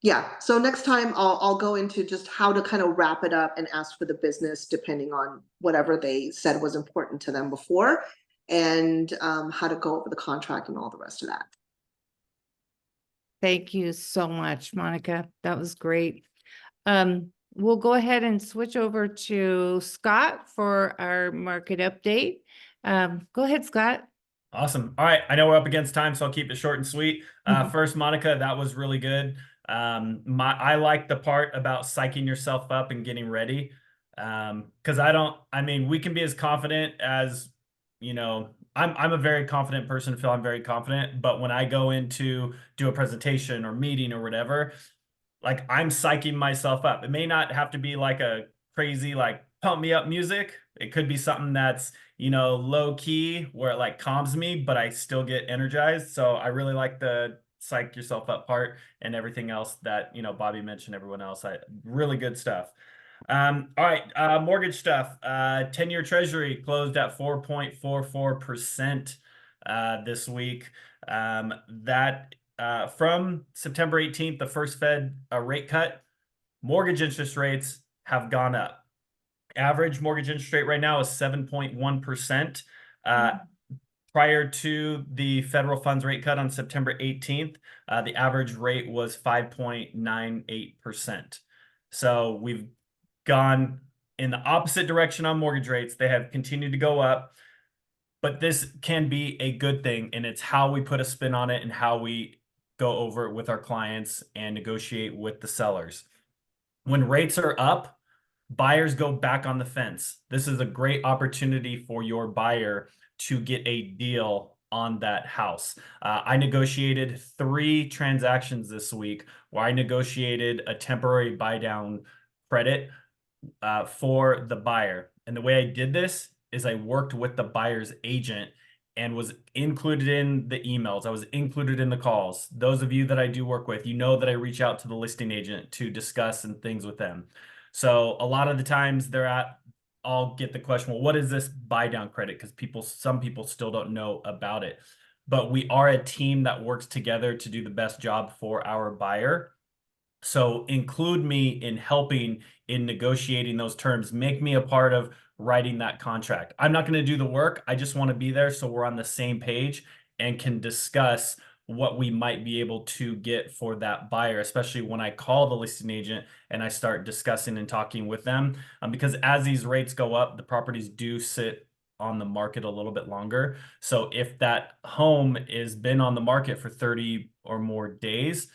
yeah, so next time I'll go into just how to kind of wrap it up and ask for the business depending on whatever they said was important to them before, and how to go over the contract and all the rest of that. Thank you so much, Monica. That was great. We'll go ahead and switch over to Scott for our market update. Go ahead, Scott. Awesome. All right. I know we're up against time, so I'll keep it short and sweet. First, Monica, that was really good. I like the part about psyching yourself up and getting ready. Because we can be as confident as, I'm a very confident person, Phil. I'm very confident. But when I go into do a presentation or meeting or whatever, like, I'm psyching myself up. It may not have to be like a crazy, like, pump me up music. It could be something that's, low key where it like calms me, but I still get energized. So I really like the psych yourself up part and everything else that, Bobby mentioned, everyone else. Really good stuff. All right. Mortgage stuff. 10-year treasury closed at 4.44% this week. That from September 18th, the first Fed rate cut, mortgage interest rates have gone up. Average mortgage interest rate right now is 7.1%. Prior to the federal funds rate cut on September 18th, the average rate was 5.98%. So we've gone in the opposite direction on mortgage rates. They have continued to go up, but this can be a good thing, and it's how we put a spin on it and how we go over it with our clients and negotiate with the sellers. When rates are up, Buyers go back on the fence. This is a great opportunity for your buyer to get a deal on that house. I negotiated 3 transactions this week where I negotiated a temporary buy down credit for the buyer. And the way I did this is I worked with the buyer's agent and was included in the emails. I was included in the calls. Those of you that I do work with, you know that I reach out to the listing agent to discuss and things with them. So a lot of the times I'll get the question, well, what is this buy down credit? Because some people still don't know about it. But we are a team that works together to do the best job for our buyer. So include me in helping in negotiating those terms. Make me a part of writing that contract. I'm not going to do the work. I just want to be there so we're on the same page and can discuss what we might be able to get for that buyer, especially when I call the listing agent and I start discussing and talking with them. Because as these rates go up, the properties do sit on the market a little bit longer. So if that home is been on the market for 30 or more days,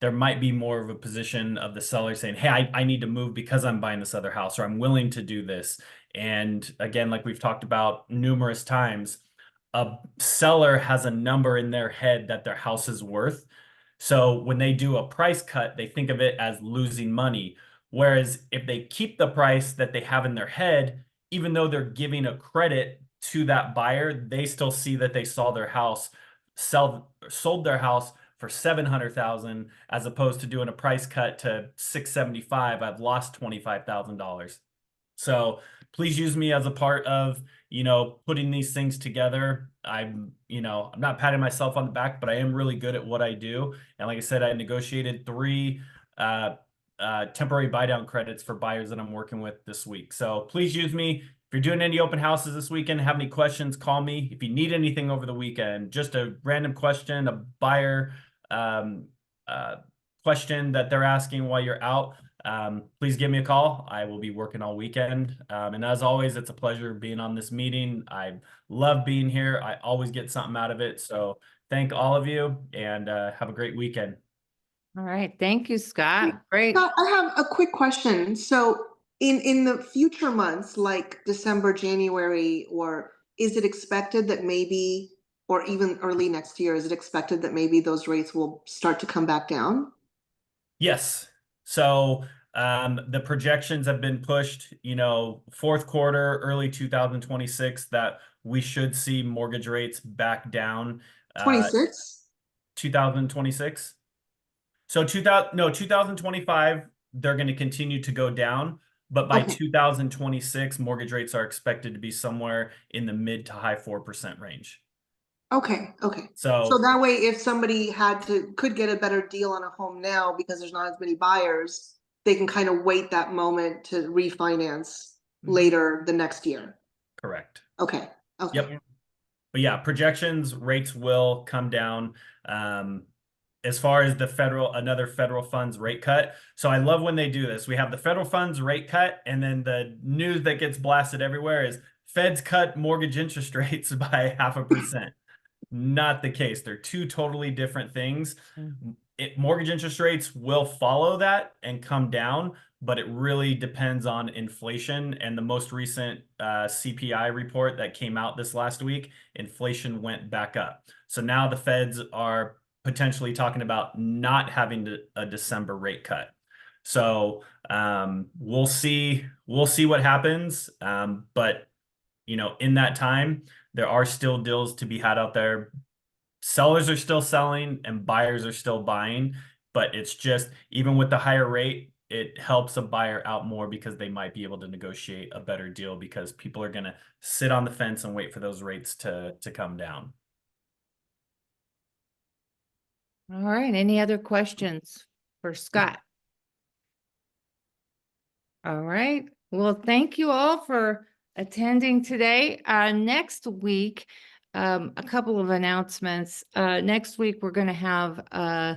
there might be more of a position of the seller saying, hey, I need to move because I'm buying this other house, or I'm willing to do this. And again, like we've talked about numerous times, a seller has a number in their head that their house is worth. So when they do a price cut, they think of it as losing money. Whereas if they keep the price that they have in their head, even though they're giving a credit to that buyer, they still see that they sold their house for $700,000 as opposed to doing a price cut to $675,000. I've lost $25,000. So please use me as a part of, putting these things together. I'm not patting myself on the back, but I am really good at what I do. And like I said, I negotiated 3 temporary buy down credits for buyers that I'm working with this week. So please use me. If you're doing any open houses this weekend, have any questions, call me. If you need anything over the weekend, just a random question, a buyer question that they're asking while you're out, please give me a call. I will be working all weekend. And as always, it's a pleasure being on this meeting. I love being here. I always get something out of it. So thank all of you and have a great weekend. All right. Thank you, Scott. Great. Scott, I have a quick question. So in the future months, like December, January, or is it expected that maybe, or even early next year, is it expected that maybe those rates will start to come back down? Yes. So the projections have been pushed, fourth quarter, early 2026, that we should see mortgage rates back down. 26? 2026. So 2025, they're going to continue to go down. But by 2026, mortgage rates are expected to be somewhere in the mid to high 4% range. Okay. So that way, if somebody could get a better deal on a home now because there's not as many buyers, they can kind of wait that moment to refinance later the next year. Correct. Okay. Yep. But yeah, projections, rates will come down. As far as another federal funds rate cut. So I love when they do this. We have the federal funds rate cut, and then the news that gets blasted everywhere is Feds cut mortgage interest rates by 0.5%. Not the case. They're 2 totally different things. Mortgage interest rates will follow that and come down, but it really depends on inflation. And the most recent CPI report that came out this last week, inflation went back up. So now the Feds are potentially talking about not having a December rate cut. So we'll see what happens. But in that time, there are still deals to be had out there. Sellers are still selling and buyers are still buying, but it's just, even with the higher rate, it helps a buyer out more because they might be able to negotiate a better deal because people are going to sit on the fence and wait for those rates to come down. All right. Any other questions for Scott? All right. Well, thank you all for attending today. Next week, a couple of announcements. Next week, we're going to have a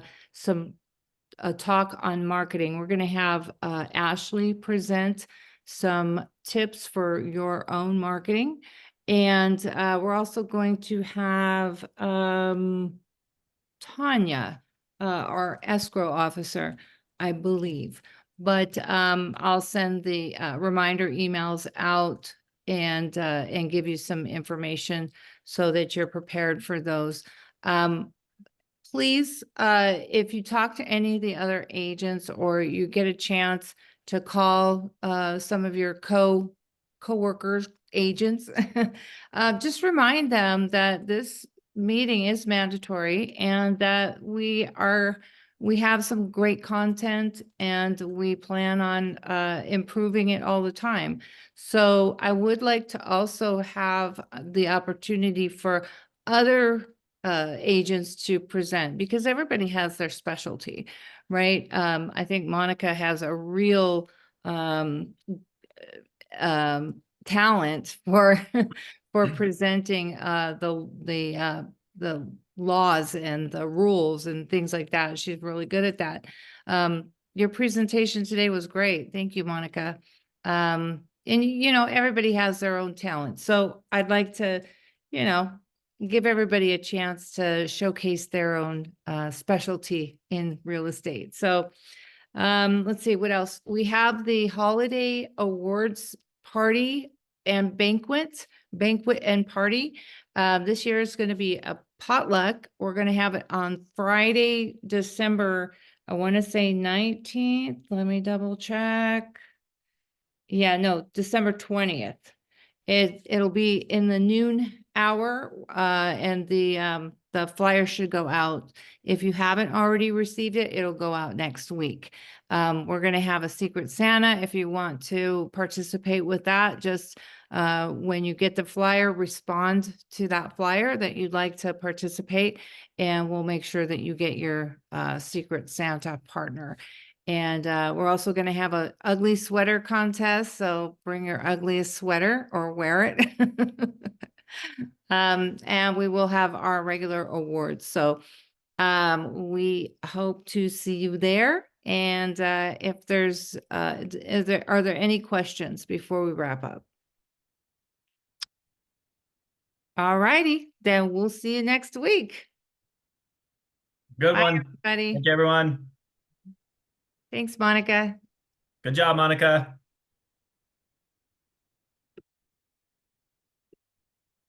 talk on marketing. We're going to have Ashley present some tips for your own marketing. And we're also going to have Tanya, our escrow officer, I believe. but I'll send the reminder emails out and give you some information so that you're prepared for those. Please, if you talk to any of the other agents or you get a chance to call some of your coworkers, agents, just remind them that this meeting is mandatory and that we have some great content and we plan on improving it all the time. So I would like to also have the opportunity for other agents to present because everybody has their specialty, right? I think Monica has a real talent for for presenting the laws and the rules and things like that. She's really good at that. Your presentation today was great. Thank you, Monica. And you know, everybody has their own talent. So I'd like to, you know, give everybody a chance to showcase their own specialty in real estate. So let's see what else. We have the holiday awards party and banquet and party. This year is going to be a potluck. We're going to have it on Friday, December, I want to say 19th. Let me double check. Yeah, no, December 20th. It'll be in the noon hour, and the flyer should go out. If you haven't already received it, it'll go out next week. We're going to have a Secret Santa. If you want to participate with that, just when you get the flyer, respond to that flyer that you'd like to participate, and we'll make sure that you get your Secret Santa partner. And we're also going to have a ugly sweater contest. So bring your ugliest sweater or wear it. And we will have our regular awards. So we hope to see you there. And if there's, are there any questions before we wrap up? All righty, then we'll see you next week. Good Bye, one. everybody. Thank you, everyone. Thanks, Monica. Good job, Monica.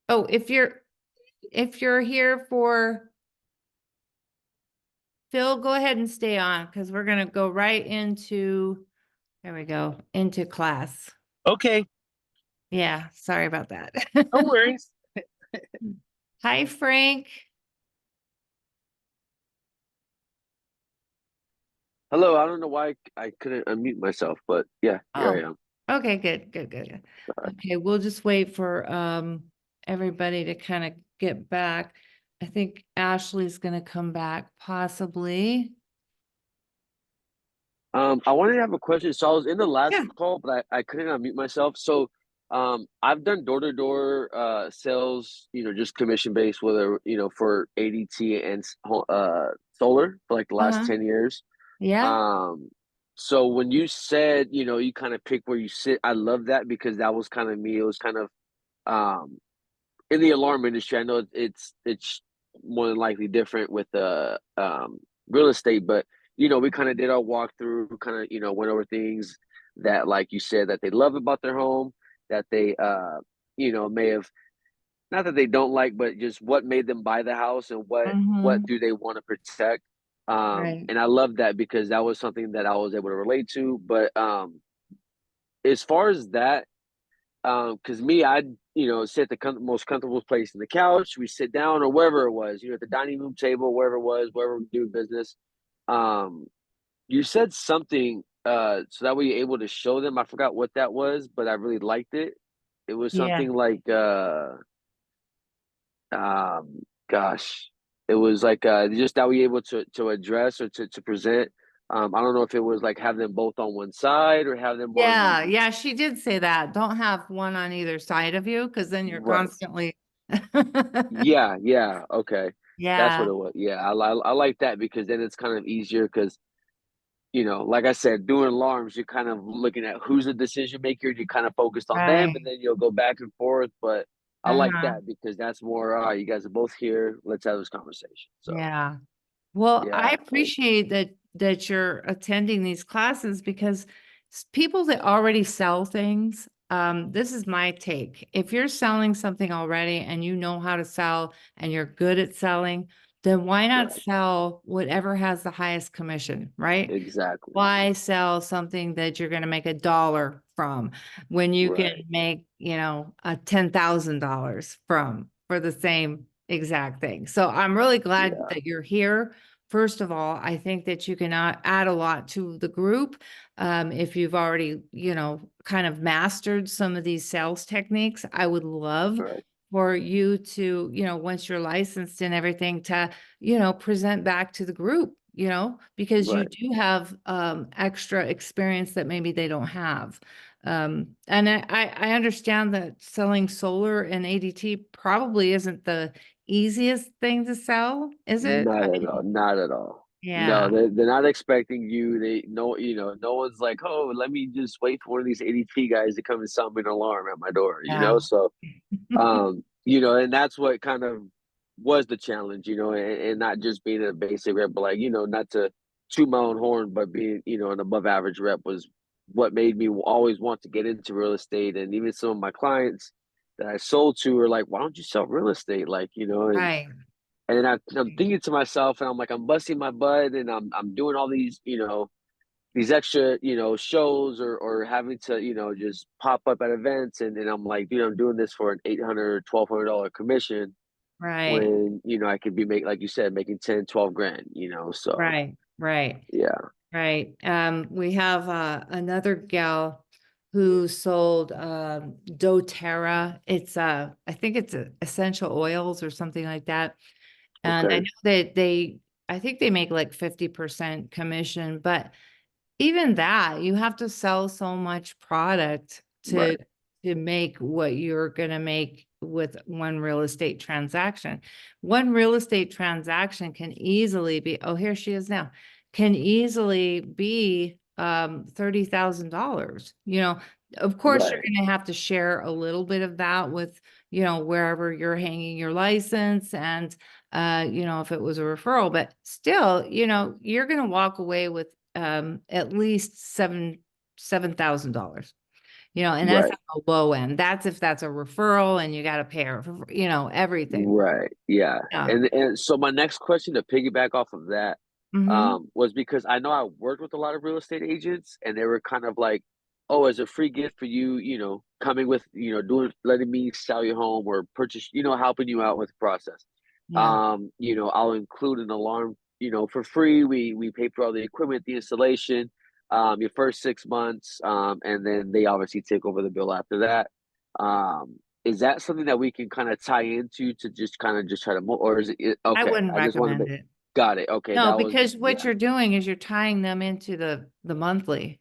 Oh, if you're here for Phil, go ahead and stay on because we're gonna go right into, there we go, into class. Okay, Yeah, sorry about that. no worries. Hi, Frank. Hello, I don't know why I couldn't unmute myself, but yeah, here I am. Okay, good. Okay, we'll just wait for everybody to kind of get back. I think Ashley's gonna come back possibly. I wanted to have a question. So I was in the last Yeah. call, but I couldn't unmute myself. So I've done door-to-door sales, just commission-based, whether, for ADT and solar for like the last 10 years. Yeah, So when you said, you kind of pick where you sit, I love that because that was kind of me. It was kind of in the alarm industry. I know it's more than likely different with the real estate, but we kind of did our walkthrough, kind of went over things that, like you said, that they love about their home, that they may have, not that they don't like, but just what made them buy the house and what do they want to protect. right. And I love that because that was something that I was able to relate to. But as far as that, because me, I'd sit at the most comfortable place in the couch. We sit down or wherever it was, at the dining room table, wherever it was, wherever we do business. You said something so that we were able to show them. I forgot what that was, but I really liked it. It was Yeah. something like gosh, it was like just that we were able to address or to present. I don't know if it was like have them both on one side or have them on Yeah, she did say that. Don't have one on either side of you because then you're right. constantly. Yeah, okay. That's what Yeah, it was. Yeah, I like that because then it's kind of easier because, like I said, doing alarms, you're kind of looking at who's the decision maker, you kind of focused on them, right. and then you'll go back and forth. But I like Uh-huh. that because that's more, you guys are both here. Let's have this conversation. So Yeah. Well, I yeah, appreciate that that you're attending these classes because people that already sell things, this is my take. If you're selling something already and you know how to sell and you're good at selling, then why not Right. sell whatever has the highest commission, right? Exactly. Why sell something that you're going to make $1 from when you can Right. make, a $10,000 from for the same exact thing? So I'm really glad Yeah. that you're here. First of all, I think that you can add a lot to the group. If you've already, kind of mastered some of these sales techniques, I would love Right. for you to, once you're licensed and everything to, present back to the group, because you Right. do have extra experience that maybe they don't have. And I understand that selling solar and ADT probably isn't the easiest thing to sell, is it? Not at all. Not at all. Yeah. No, they're not expecting you. They know, no one's like, oh, let me just wait for one of these ADT guys to come and sell me an alarm at my door, Yeah. So, and that's what kind of was the challenge, and not just being a basic rep, but like, not to toot my own horn, but being, an above average rep was what made me always want to get into real estate. And even some of my clients that I sold to are like, why don't you sell real estate? Like, Right. and then I'm thinking to myself, and I'm like, I'm busting my butt, and I'm doing all these, these extra, shows or having to, just pop up at events, and I'm like, dude, I'm doing this for an $800, $1,200 commission Right. when, I could be like you said, making 10, 12 grand, so Right. Right. yeah. Right. We have another gal who sold doTERRA. It's I think it's essential oils or something like that. And I Okay. know that I think they make like 50% commission, but even that, you have to sell so much product Right. to make what you're gonna make with one real estate transaction. One real estate transaction can easily be, oh, here she is now, can easily be $30,000. Of course, you're Right. gonna have to share a little bit of that with, wherever you're hanging your license and if it was a referral, but still, you're gonna walk away with at least $7,000, and that's Right. at the low end. That's if that's a referral and you got to pay her for, everything. Right. Yeah. Yeah. And so my next question to piggyback off of that Mhm. was because I know I worked with a lot of real estate agents, and they were kind of like, oh, as a free gift for you, coming with, letting me sell your home or purchase, helping you out with the process. Yeah. I'll include an alarm, for free. We pay for all the equipment, the installation, your first 6 months, and then they obviously take over the bill after that. Is that something that we can kind of tie into to just kind of just try to or is it I okay? wouldn't I just want to recommend make it. got it. Okay, No, that was because what yeah. you're doing is you're tying them into the monthly.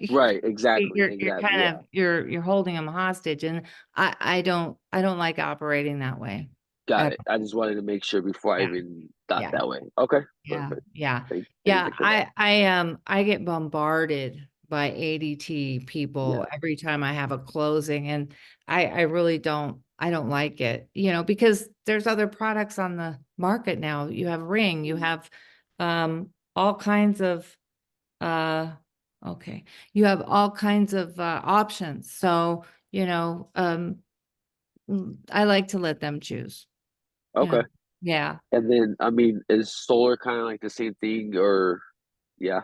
Right, exactly, You're exactly. kind Yeah, of you're holding them hostage, and I don't like operating that way. got At it. I just wanted to make sure before I Yeah. even thought Yeah. that way. Okay, Yeah, perfect. yeah, Thank yeah. you for that. I get bombarded by ADT people Yeah, every time I have a closing, and I really I don't like it, because there's other products on the market now. You have Ring, you have all kinds of uh okay, you have all kinds of options. So, I like to let them choose. Yeah, okay. yeah. And then I mean, is solar kind of like the same thing, or yeah?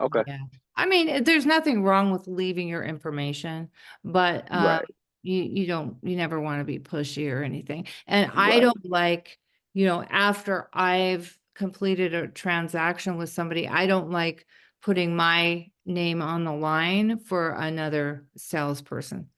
Okay, Yeah. I mean, there's nothing wrong with leaving your information, but right, you never want to be pushy or anything. And I right. don't like, after I've completed a transaction with somebody, I don't like putting my name on the line for another salesperson.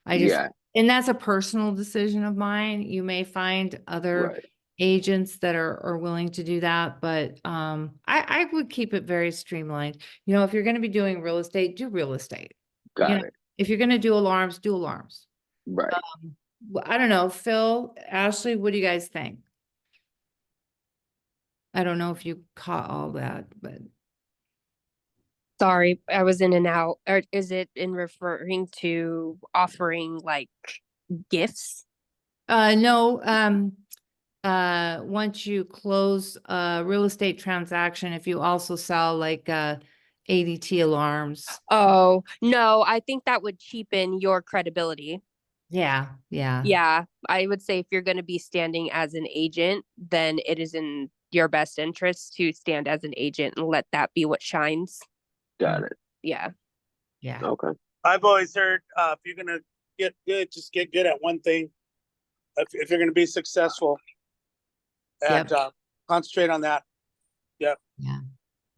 I just, Yeah, and that's a personal decision of mine. You may find other right. agents that are willing to do that, but I would keep it very streamlined. If you're going to be doing real estate, do real estate. Got it. If you're going to do alarms, do alarms. Right. I don't know, Phil, Ashley, what do you guys think? I don't know if you caught all that, but Sorry, I was in and out. Or is it in referring to offering like gifts? no, once you close a real estate transaction, if you also sell like, ADT alarms. Oh, no, I think that would cheapen your credibility. Yeah, yeah. Yeah, I would say if you're going to be standing as an agent, then it is in your best interest to stand as an agent and let that be what shines. Got it. Yeah. Yeah. Okay. I've always heard if you're gonna get good, just get good at one thing. If you're gonna be successful, and concentrate on that. Yep. Yeah.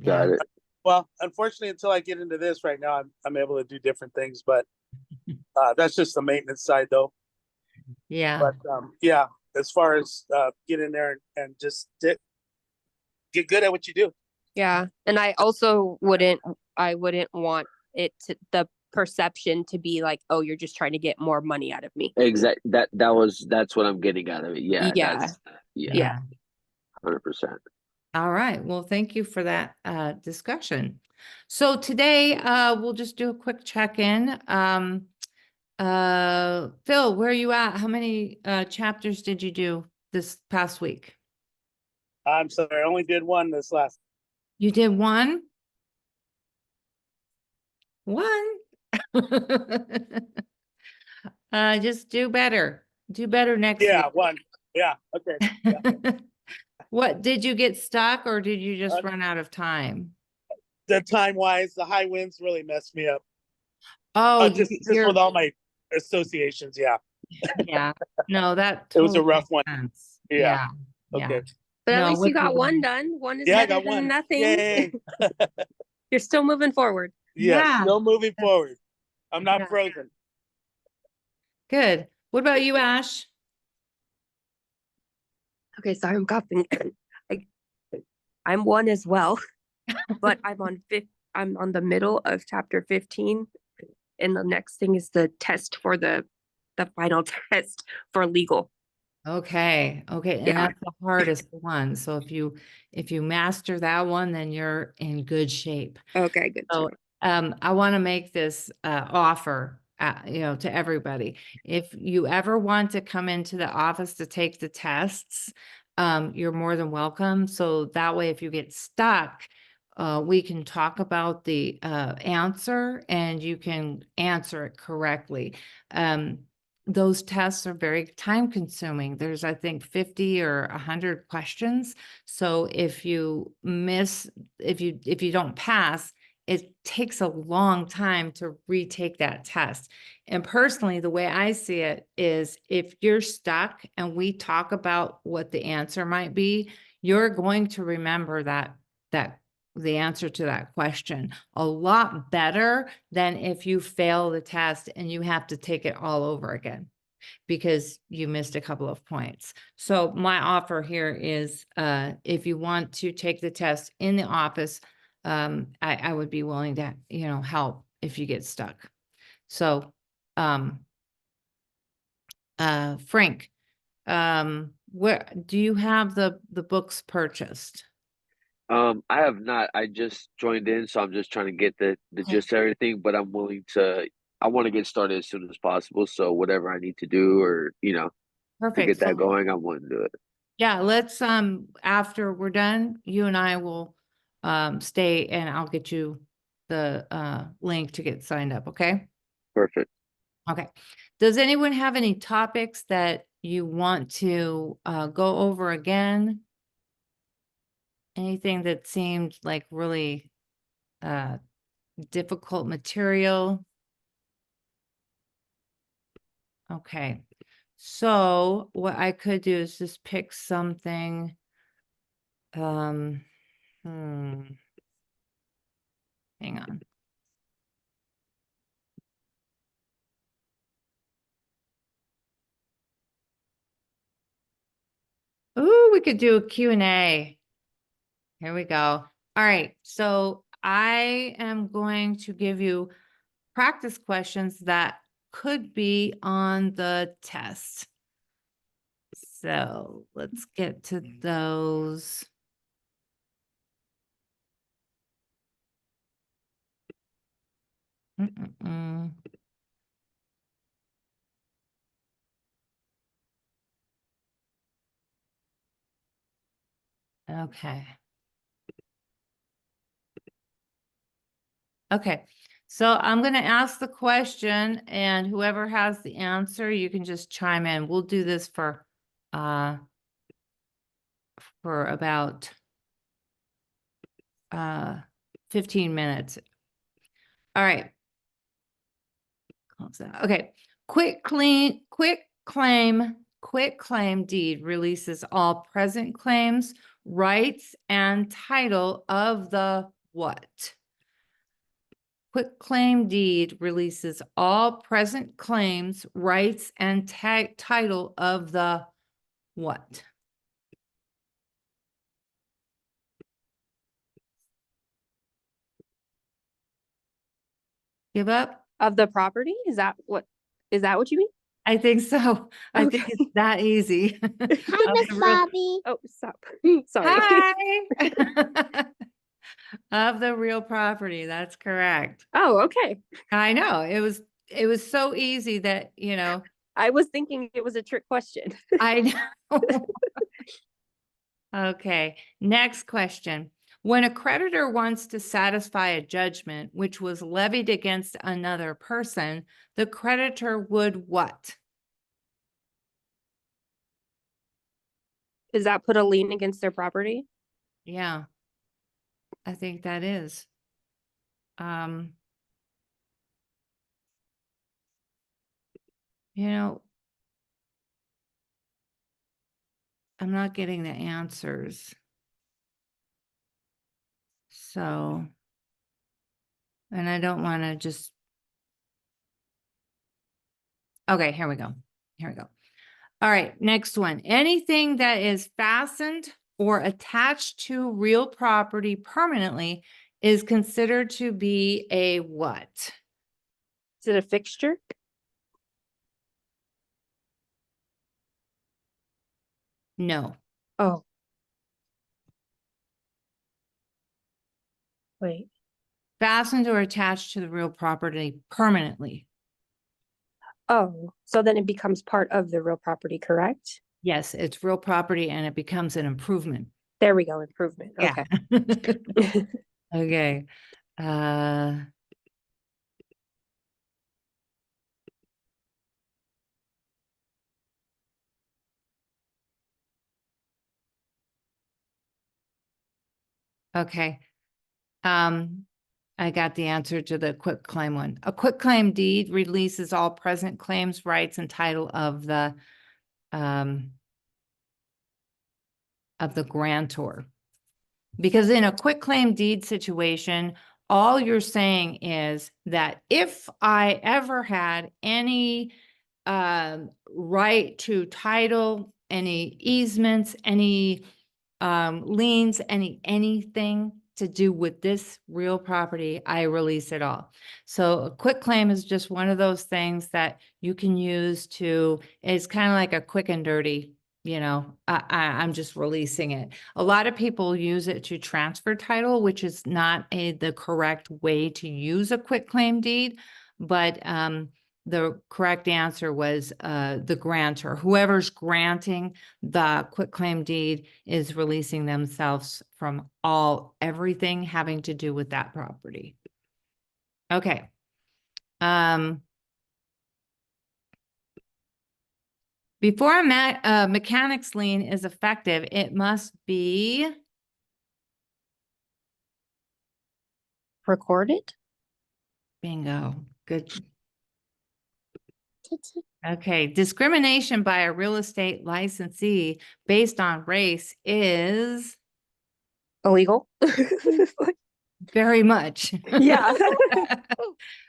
Got Yeah. it. Well, unfortunately, until I get into this right now, I'm able to do different things, but that's just the maintenance side, though. Yeah. But yeah, as far as get in there and just get good at what you do. Yeah. And I also wouldn't want it to, the perception to be like, oh, you're just trying to get more money out of me. Exact. That's what I'm getting out of it. Yeah. Yeah. Yeah. Yeah. 100%. All right. Well, thank you for that discussion. So today we'll just do a quick check-in. Phil, where are you at? How many chapters did you do this past week? I'm sorry, I only did one this last. You did one? One? Just do better. Do better next Yeah, week. one. Yeah. Okay. Yeah. What, did you get stuck or did you just run out of time? The time wise, the high winds really messed me up. Oh, Just you're, with all my associations. Yeah. yeah. No, that It was a totally rough makes one. sense. Yeah. Yeah. Okay. But at No, least with you got the one wind. done. One is Yeah, I better got than one. nothing. Yay. You're still moving forward. Yes. Yeah. Still moving forward. I'm not Yeah. frozen. Good. What about you, Ash? Okay, sorry, I'm coughing. I'm one as well, but I'm on the middle of chapter 15, and the next thing is the test for the final test for legal. Okay. Okay. And Yeah. that's the hardest one. So if you master that one, then you're in good shape. Okay, good. So I want to make this offer, to everybody. If you ever want to come into the office to take the tests, you're more than welcome. So that way, if you get stuck, we can talk about the answer and you can answer it correctly. Those tests are very time consuming. There's, I think, 50 or 100 questions. So if you if you don't pass, it takes a long time to retake that test. And personally, the way I see it is if you're stuck and we talk about what the answer might be, you're going to remember that the answer to that question a lot better than if you fail the test and you have to take it all over again because you missed a couple of points. So my offer here is if you want to take the test in the office, I would be willing to, help if you get stuck. So, Frank, where do you have the books purchased? I have not. I just joined in, so I'm just trying to get the gist of everything. But I'm willing to. I want to get started as soon as possible. So whatever I need to do, or to Perfect. get that So, going, I'm willing to do it. yeah, let's after we're done, you and I will stay and I'll get you the link to get signed up, okay? Perfect. Okay. Does anyone have any topics that you want to go over again? Anything that seemed like really difficult material? Okay. So what I could do is just pick something. Hang on. Ooh, we could do a Q&A. Here we go. All right. So I am going to give you practice questions that could be on the test. So let's get to those. Okay. Okay, so I'm gonna ask the question and whoever has the answer, you can just chime in. We'll do this for about 15 minutes. All right. Close that. Okay, quick claim deed releases all present claims, rights, and title of the what? Quick claim deed releases all present claims, rights, and title of the what? Give up? Of the property? Is that what you mean? I think so. I think Okay. it's that easy. Hi, Of Miss the real- Bobby. Oh, stop. Sorry. Hi. Of the real property, that's correct. Oh, okay. I know, it was so easy that, you know, I was thinking it was a trick question. I know. Okay, next question. When a creditor wants to satisfy a judgment which was levied against another person, the creditor would what? Does that put a lien against their property? Yeah, I think that is. You know, I'm not getting the answers. So, and I don't want to just. Okay, here we go. Here we go. All right, next one. Anything that is fastened or attached to real property permanently is considered to be a what? Is it a fixture? No. Oh. Wait. Fastened or attached to the real property permanently. Oh, so then it becomes part of the real property, correct? Yes, it's real property and it becomes an improvement. There we go, improvement. Yeah. Okay. Okay. Okay. I got the answer to the quick claim one. A quick claim deed releases all present claims, rights, and title of the grantor. Because in a quick claim deed situation, all you're saying is that if I ever had any right to title, any easements, any liens, anything to do with this real property, I release it all. So a quick claim is just one of those things that you can use to, it's kind of like a quick and dirty, you know, I'm just releasing it. A lot of people use it to transfer title, which is not the correct way to use a quick claim deed, but the correct answer was the grantor. Whoever's granting the quitclaim deed is releasing themselves from everything having to do with that property. Okay. Before a mechanic's lien is effective, it must be Recorded? bingo. Good. Okay, discrimination by a real estate licensee based on race is Illegal? very much. Yeah.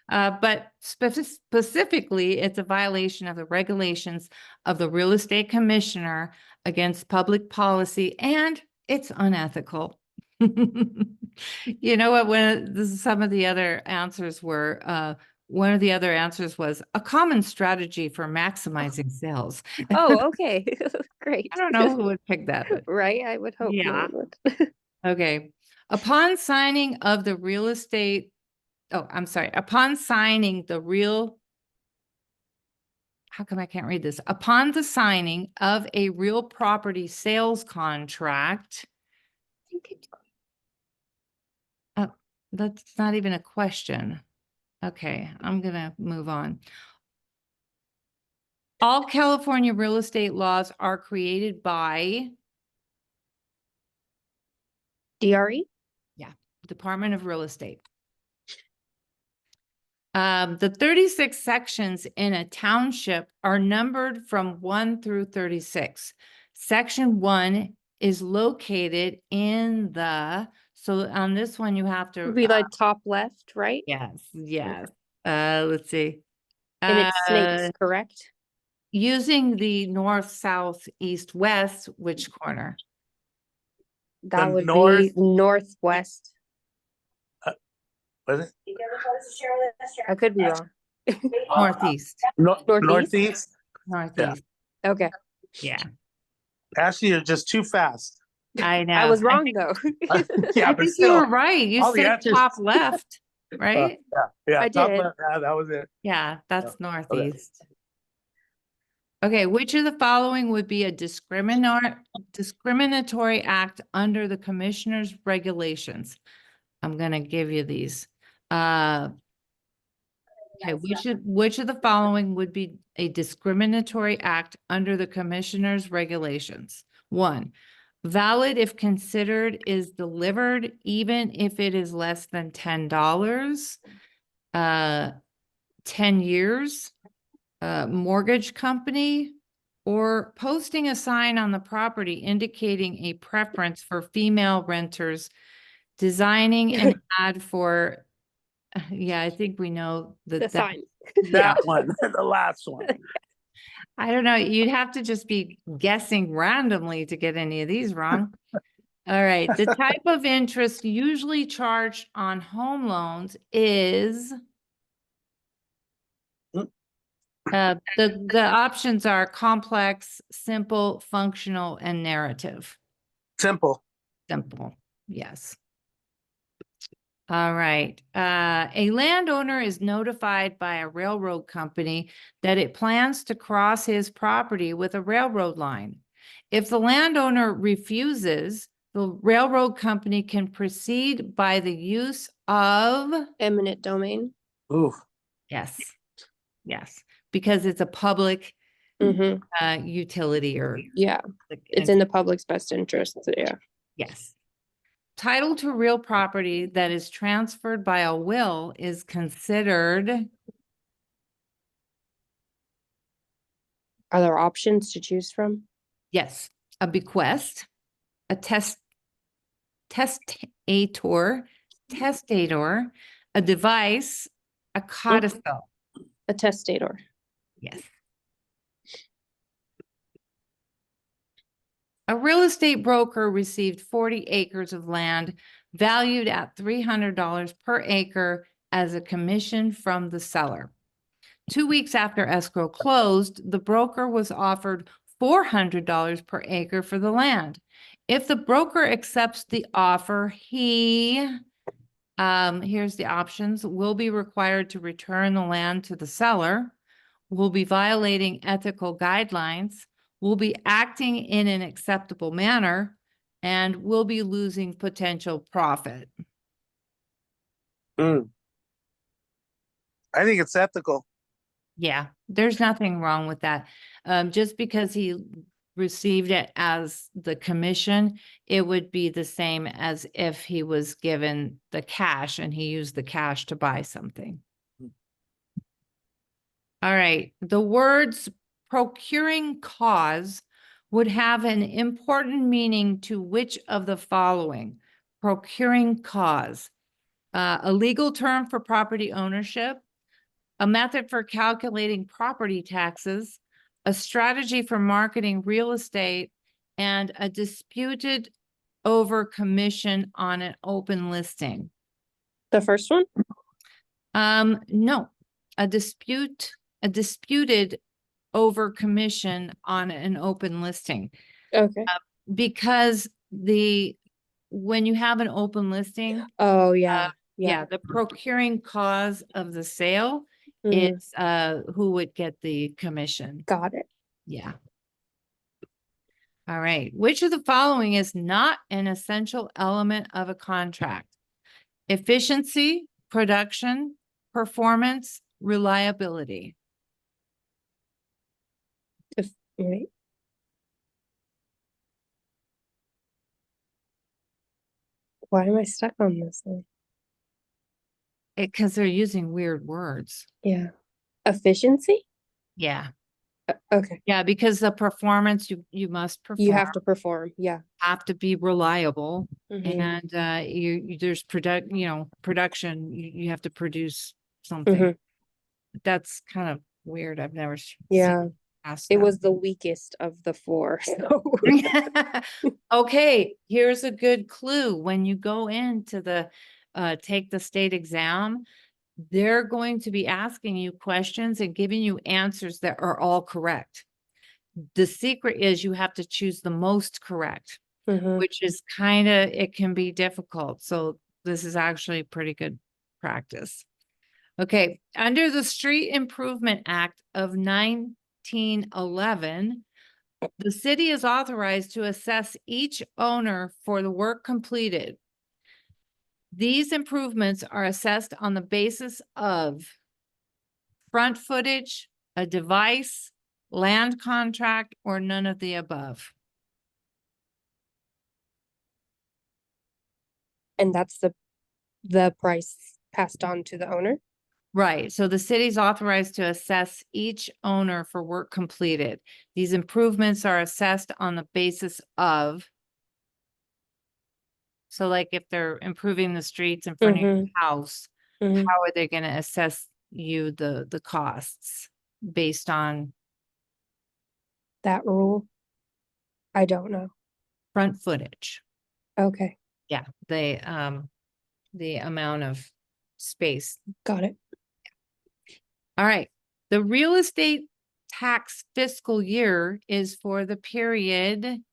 But specifically, it's a violation of the regulations of the real estate commissioner against public policy, and it's unethical. You know what? Some of the other answers were, one of the other answers was a common strategy for maximizing sales. Oh, okay. Great. I don't know who would pick that, but Right? I would hope no Yeah. one would. okay. Upon signing of the upon signing the real, how come I can't read this? Upon the signing of a real property sales contract, That's not even a question. Okay, I'm gonna move on. All California real estate laws are created by DRE? Department of Real Estate. The 36 sections in a township are numbered from 1 through 36. Section 1 is located in so on this one you have to, Would be like top left, right? yes. Let's see. And it's snakes, Uh, correct? Using the north, south, east, west, which corner? That would be north- northwest. Was it? I could be wrong. Northeast, Northeast? northeast. Okay, Yeah, Ashley, you're just too fast. I know. I was wrong think- though. Yeah, I but think you still. were right. You all the said answers- top left, right? Yeah, I top did. left, yeah, that was it. Yeah, that's northeast. Okay, which of the following would be a discriminatory act under the commissioner's regulations? I'm gonna give you these. Okay, which of the following would be a discriminatory act under the commissioner's regulations? 1, valid if considered is delivered even if it is less than $10. 10 years, mortgage company, or posting a sign on the property indicating a preference for female renters, designing an ad for, yeah, I think we know The that. sign. That one, the last one. I don't know, you'd have to just be guessing randomly to get any of these wrong. All right, the type of interest usually charged on home loans is the options are complex, simple, functional, and narrative. Simple. Simple, yes. All right, a landowner is notified by a railroad company that it plans to cross his property with a railroad line. If the landowner refuses, the railroad company can proceed by the use of, Eminent domain. Ooh, yes, because it's a public Mm-hmm. utility or. Yeah, it's in the public's best interest. So yeah. Yes. Title to real property that is transferred by a will is considered, Are there options to choose from? yes, a bequest, a testator, a device, a codicil. A testator. Yes. A real estate broker received 40 acres of land valued at $300 per acre as a commission from the seller. 2 weeks after escrow closed, the broker was offered $400 per acre for the land. If the broker accepts the offer, here's the options, will be required to return the land to the seller, will be violating ethical guidelines, will be acting in an acceptable manner, and will be losing potential profit. I think it's ethical. Yeah, there's nothing wrong with that. Just because he received it as the commission, it would be the same as if he was given the cash and he used the cash to buy something. All right, the words procuring cause would have an important meaning to which of the following? Procuring cause, a legal term for property ownership, a method for calculating property taxes, a strategy for marketing real estate, and a disputed over commission on an open listing. The first one? No, a disputed over commission on an open listing, Okay. because when you have an open listing, Oh, yeah. yeah, the procuring cause of the sale Mhm. is who would get the commission. Got it. Yeah. All right. Which of the following is not an essential element of a contract? Efficiency, production, performance, reliability. Right. Why am I stuck on this one? Because they're using weird words. Yeah. Efficiency? Yeah. Okay. Yeah, because the performance, you must perform. You have to perform. Yeah. Have to be reliable. Mhm. And there's production, you have to produce something. Mhm. That's kind of weird. I've never seen Yeah. past It that. was the weakest of the four. So. Okay, here's a good clue. When you go into take the state exam, they're going to be asking you questions and giving you answers that are all correct. The secret is you have to choose the most correct, Mhm. which is it can be difficult. So this is actually pretty good practice. Okay, under the Street Improvement Act of 1911, the city is authorized to assess each owner for the work completed. These improvements are assessed on the basis of front footage, a device, land contract, or none of the above. And that's the price passed on to the owner. Right, so the city's authorized to assess each owner for work completed. These improvements are assessed on the basis of. So like if they're improving the streets in front of your house, Mhm. how are they gonna assess you the costs based on That rule. I don't know. front footage? Okay. Yeah, the amount of space. Got it. All right, the real estate tax fiscal year is for the period,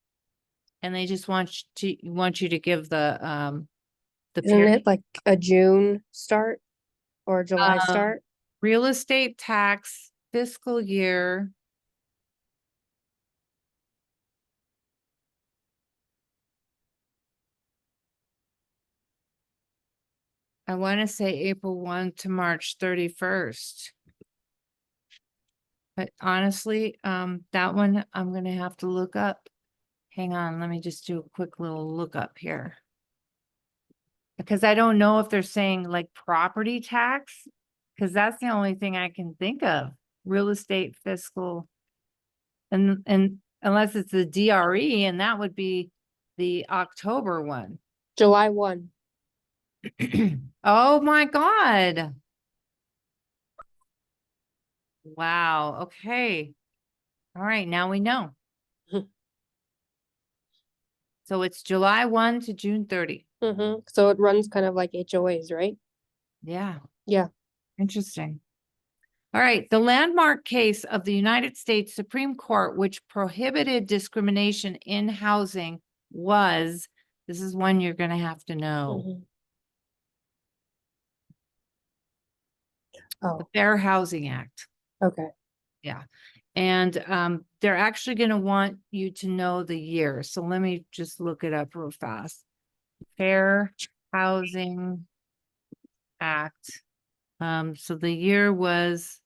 and they just want you to give the Isn't period. it like a June start or a July Um, start? Real estate tax fiscal year. I want to say April 1 to March 31st. But honestly, that one I'm gonna have to look up. Hang on, let me just do a quick little lookup here. Because I don't know if they're saying like property tax, because that's the only thing I can think of. Real estate fiscal. And unless it's the DRE, and that would be the October one. July 1. Oh my God. Wow, okay. All right, now we know. So it's July 1 to June 30. Mm-hmm. So it runs kind of like HOAs, right? Yeah. Yeah. Interesting. All right, the landmark case of the United States Supreme Court, which prohibited discrimination in housing was, this is one you're gonna have to know, Mhm. the Oh, Fair Housing Act. okay. Yeah. And they're actually gonna want you to know the year. So let me just look it up real fast. Fair Housing Act. So the year was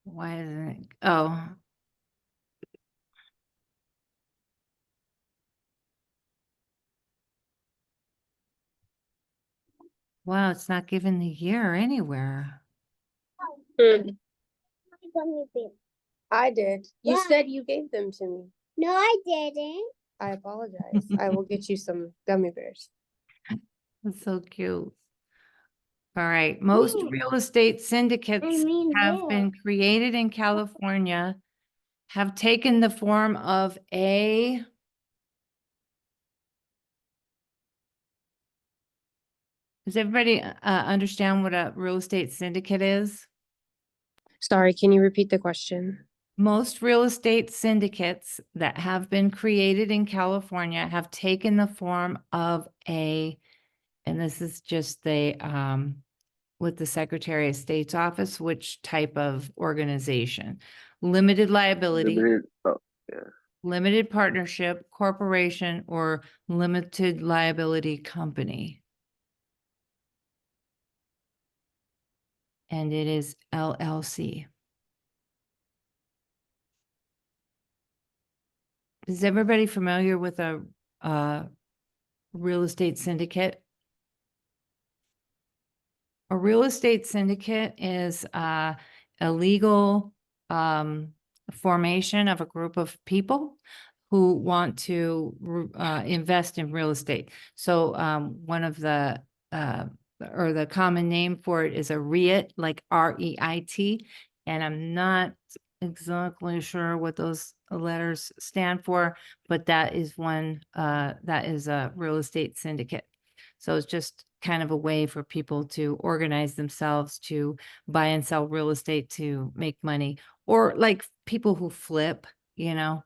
why isn't it? Oh. Wow, it's not giving the year anywhere. I did. You Yeah. said you gave them to me. No, I didn't. I apologize. I will get you some gummy bears. That's so cute. All right, most Yeah. real estate syndicates have yeah. been created in California, have taken the form of a. Does everybody understand what a real estate syndicate is? Sorry, can you repeat the question? Most real estate syndicates that have been created in California have taken the form of a, and this is just the with the Secretary of State's office, which type of organization? Limited liability, Limited, oh, limited partnership, corporation, or limited liability company? And it is LLC. Is everybody familiar with a real estate syndicate? A real estate syndicate is a legal formation of a group of people who want to invest in real estate. So one of the or the common name for it is a REIT, like REIT, and I'm not exactly sure what those letters stand for, but that is one that is a real estate syndicate. So it's just kind of a way for people to organize themselves to buy and sell real estate to make money, or like people who flip, you know.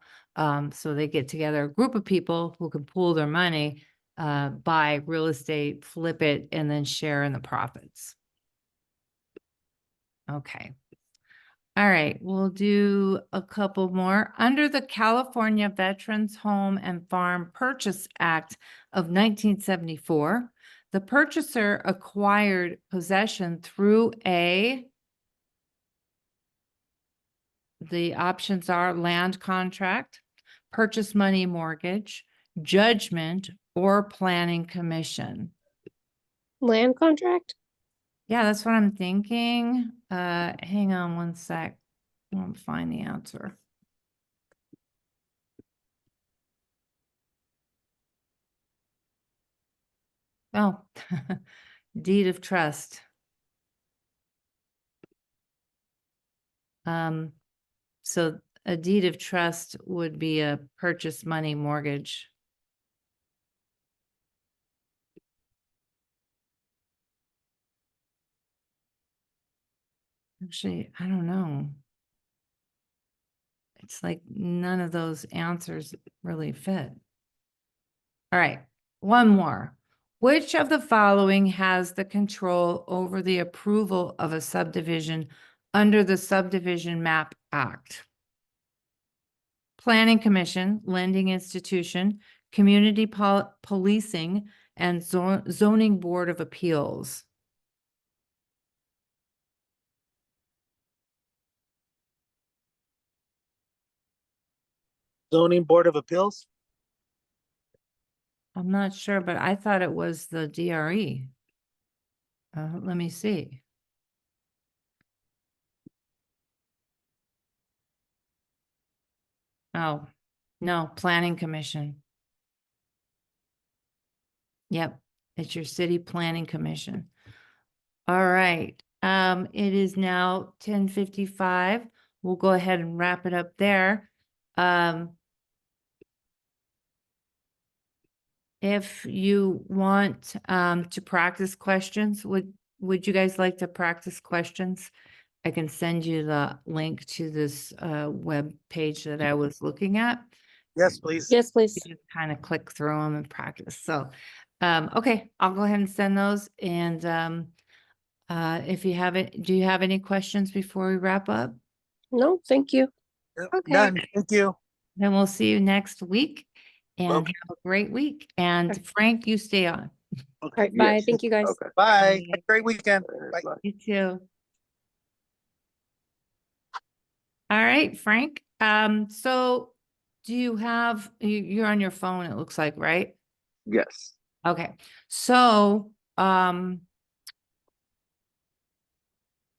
So they get together, a group of people who can pool their money, buy real estate, flip it, and then share in the profits. Okay. All right, we'll do a couple more. Under the California Veterans Home and Farm Purchase Act of 1974, the purchaser acquired possession through the options are land contract, purchase money mortgage, judgment, or planning commission. Land contract? Yeah, that's what I'm thinking. Hang on one sec. I won't find the answer. Oh, deed of trust. So a deed of trust would be a purchase money mortgage. Actually, I don't know. It's like none of those answers really fit. All right, one more. Which of the following has the control over the approval of a subdivision under the Subdivision Map Act? Planning Commission, lending institution, community policing, and zoning board of appeals. Zoning Board of Appeals? I'm not sure, but I thought it was the DRE. Let me see. Oh, no, Planning Commission. Yep, it's your city planning commission. All right, it is now 10:55. We'll go ahead and wrap it up there. If you want to practice questions, would you guys like to practice questions? I can send you the link to this web page that I was looking at. Yes, please. Yes, please. You just kind of click through them and practice. So, okay, I'll go ahead and send those. And if you have it, do you have any questions before we wrap up? No, thank you. Okay. Done. Thank you. Then we'll see you next week and Okay. have a great week. And Frank, you stay on. All right, bye. yes. Thank you, guys. Okay. Bye. Have a great weekend. Bye. Bye. You too. All right, Frank. So do you have, you're on your phone, it looks like, right? Yes. Okay, so, I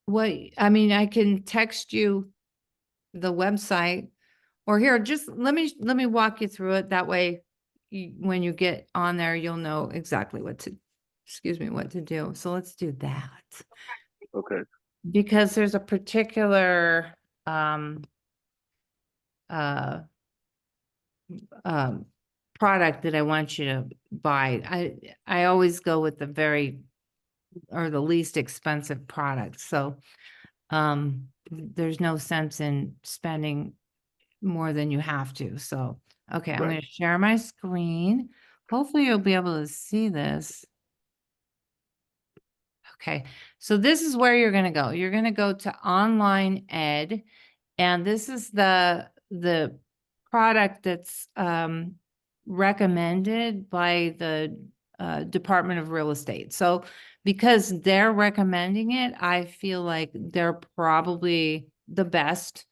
mean, I can text you the website, or here, just let me walk you through it. That way, when you get on there, you'll know exactly what to do. So let's do that. Okay. Because there's a particular, product that I want you to buy. I always go with the the least expensive product. So there's no sense in spending more than you have to. So, okay, I'm Right. going to share my screen. Hopefully you'll be able to see this. Okay, so this is where you're gonna go. You're gonna go to online ed, and this is the product that's recommended by the Department of Real Estate. So because they're recommending it, I feel like they're probably the best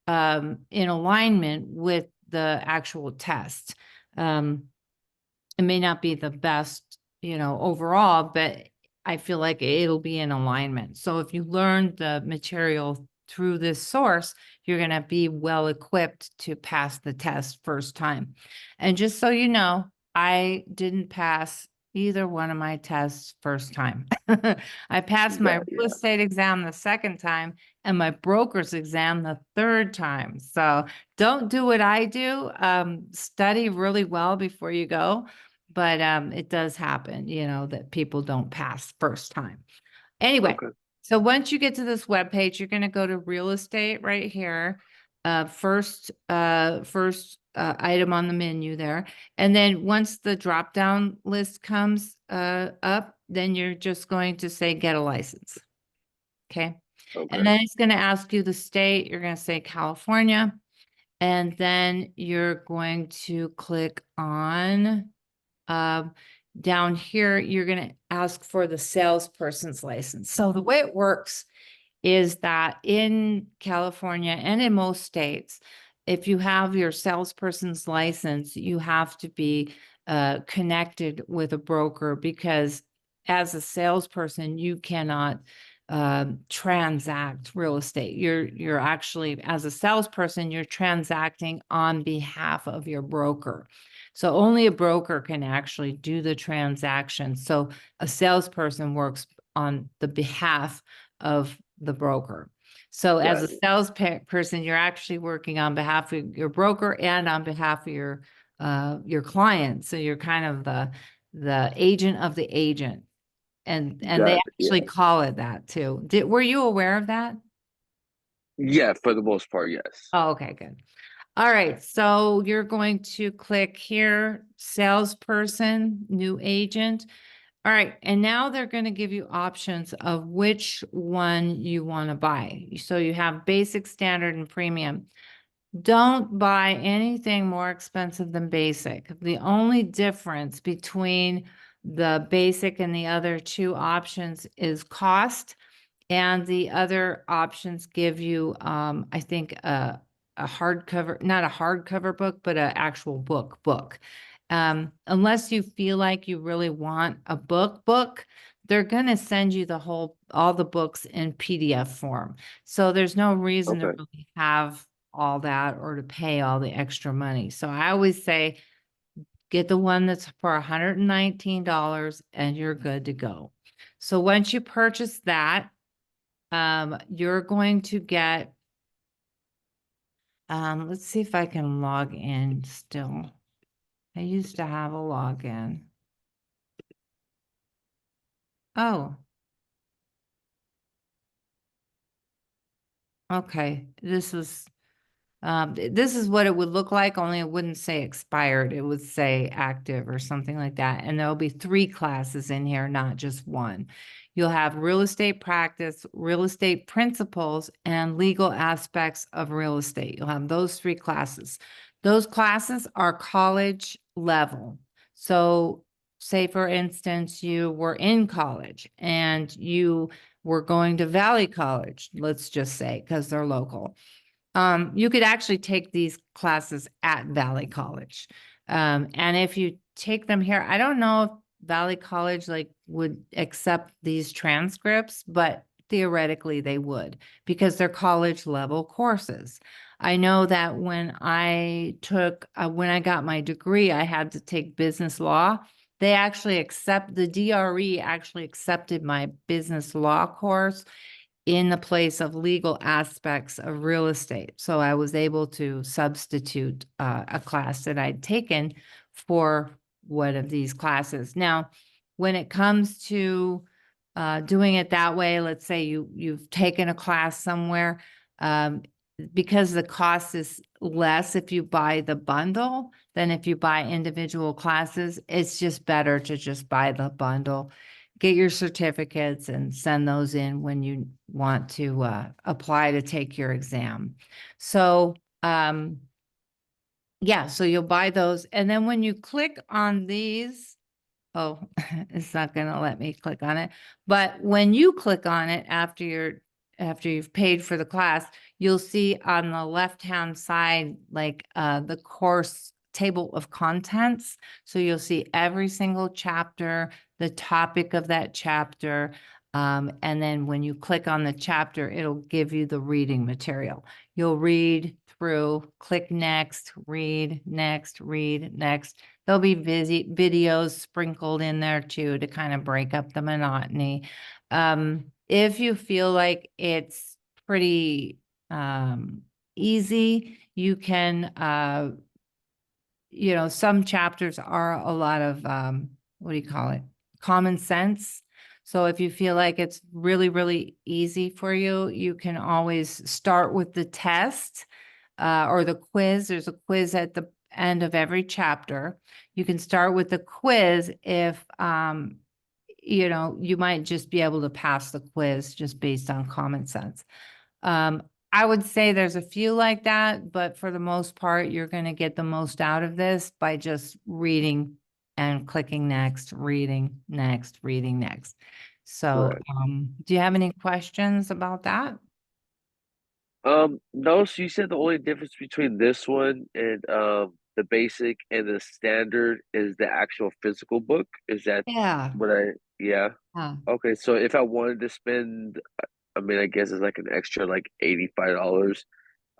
in alignment with the actual test. It may not be the best, overall, but I feel like it'll be in alignment. So if you learn the material through this source, you're going to be well equipped to pass the test first time. And just so you know, I didn't pass either one of my tests first time. I passed my real estate exam the second time and my broker's exam the third time. So don't do what I do. Study really well before you go. But it does happen, that people don't pass first time. Anyway, Okay. so once you get to this webpage, you're going to go to real estate right here. First item on the menu there. And then once the drop down list comes up, then you're just going to say get a license. Okay. And then it's going to ask you the state. You're going to say California. And then you're going to click on down here, you're going to ask for the salesperson's license. So the way it works is that in California and in most states, if you have your salesperson's license, you have to be connected with a broker, because as a salesperson, you cannot transact real estate. You're actually, as a salesperson, you're transacting on behalf of your broker. So only a broker can actually do the transaction. So a salesperson works on the behalf of the broker. So as a salesperson, you're actually working on behalf of your broker and on behalf of your client. So you're kind of the agent of the agent. And they actually call it that too. Were you aware of that? Yeah, for the most part, yes. Oh, okay, good. All right, so you're going to click here, salesperson, new agent. All right, and now they're going to give you options of which one you want to buy. So you have basic, standard, and premium. Don't buy anything more expensive than basic. The only difference between the basic and the other two options is cost, and the other options give you, I think, a hardcover, not a hardcover book, but an actual book. Unless you feel like you really want a book, they're going to send you all the books in PDF form. So there's no reason to really have all that or to pay all the extra money. So I always say, get the one that's for $119 and you're good to go. So once you purchase that, you're going to get, let's see if I can log in still. I used to have a login. Oh. Okay, this is what it would look like, only it wouldn't say expired. It would say active or something like that. And there'll be 3 classes in here, not just one. You'll have real estate practice, real estate principles, and legal aspects of real estate. You'll have those 3 classes. Those classes are college level. So say, for instance, you were in college and you were going to Valley College, let's just say, because they're local. You could actually take these classes at Valley College. And if you take them here, I don't know if Valley College would accept these transcripts, but theoretically they would, because they're college level courses. I know that when I got my degree, I had to take business law. They actually the DRE actually accepted my business law course in the place of legal aspects of real estate. So I was able to substitute a class that I'd taken for one of these classes. Now, when it comes to doing it that way, let's say you've taken a class somewhere, because the cost is less if you buy the bundle than if you buy individual classes, it's just better to just buy the bundle, get your certificates and send those in when you want to apply to take your exam. So yeah, so you'll buy those. And then when you click on these, oh, it's not gonna let me click on it. But when you click on it after you've paid for the class, you'll see on the left-hand side, like the course table of contents. So you'll see every single chapter, the topic of that chapter. And then when you click on the chapter, it'll give you the reading material. You'll read through, click next, read next, read next. There'll be videos sprinkled in there too to kind of break up the monotony. If you feel like it's pretty easy, you can, you know, some chapters are a lot of, what do you call it? Common sense. So if you feel like it's really, really easy for you, you can always start with the test or the quiz. There's a quiz at the end of every chapter. You can start with the quiz if, you know, you might just be able to pass the quiz just based on common sense. I would say there's a few like that, but for the most part, you're going to get the most out of this by just reading and clicking next, reading next, reading next. So, Right. do you have any questions about that? No, so you said the only difference between this one and the basic and the standard is the actual physical book. Is that Yeah. what yeah. Yeah. Okay, so if I wanted to spend, I mean, I guess it's like an extra like $85.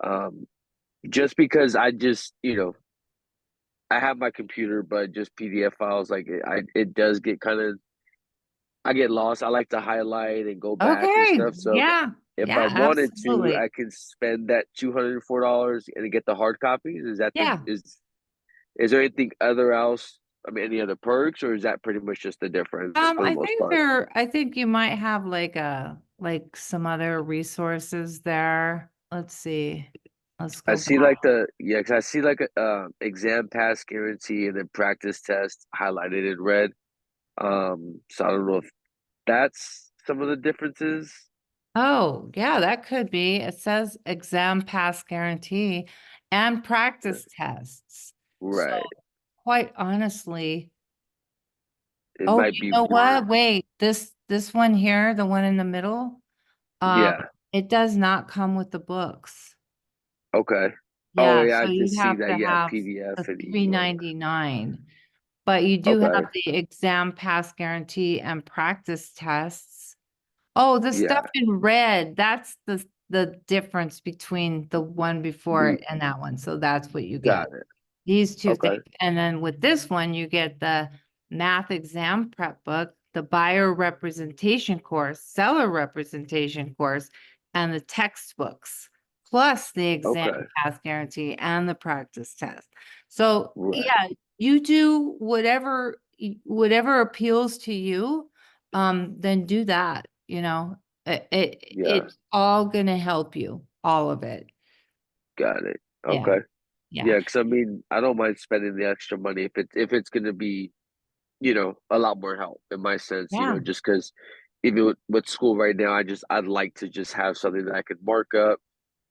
Um, just because I just, I have my computer, but just PDF files, like it does get kind of, I get lost. I like to highlight and go back and Okay. stuff. So Yeah. if I Yeah, wanted to, absolutely. I can spend that $204 and get the hard copies. Is that Yeah. is there anything other else? I mean, any other perks, or is that pretty much just the difference for the most part? I think you might have like some other resources there. Let's see. Let's I go see back. like 'cause I see like a exam pass guarantee and then practice test highlighted in red. So I don't know if that's some of the differences. Oh, yeah, that could be. It says exam pass guarantee and practice tests. So Right. quite honestly, It oh, might you be know more. what? Wait, this one here, the one in the middle, um, Yeah. it does not come with the books. Okay. Oh Yeah, yeah, so I you'd just see have that. to Yeah, have PDF the and ebook. $3.99. But you do Okay. have the exam pass guarantee and practice tests. Oh, the Yeah. stuff in red, that's the difference between the one before Mm, it and that one. So that's what you get. got it. These two Okay. things. And then with this one, you get the math exam prep book, the buyer representation course, seller representation course, and the textbooks, plus the exam Okay. pass guarantee and the practice test. So Right. yeah, you do whatever appeals to you, then do that, you know. Yeah. It's all gonna help you, all of it. Got it. Yeah, Okay. yeah, Yeah, because I mean, I don't mind spending the extra money if it's gonna be, a lot more help in my sense, yeah. just because even with school right now, I'd like to just have something that I could mark up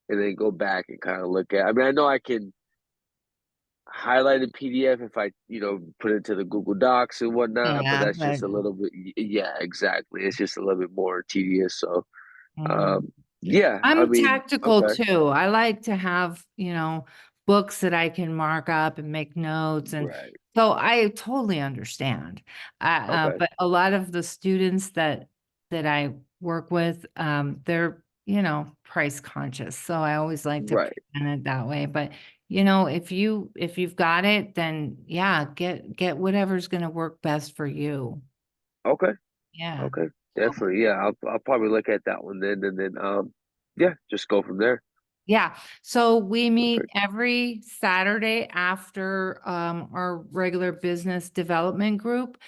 and then go back and kind of look at. I mean, I know I can highlight a PDF if I, put it to the Google Docs and whatnot, but Yeah, that's but just a little bit, yeah, exactly. It's just a little bit more tedious. So, mhm. yeah, I I'm mean, tactical okay, too. I like to have, books that I can mark up and make notes. And right, so I totally understand. okay, But a lot of the students that I work with, they're, price conscious. So I always like to right, present it that way. But if you've got it, then yeah, get whatever's going to work best for you. okay, Yeah. okay, definitely, yeah. I'll probably look at that one then, and then, yeah, just go from there. Yeah, so we meet Perfect. every Saturday after our regular business development group.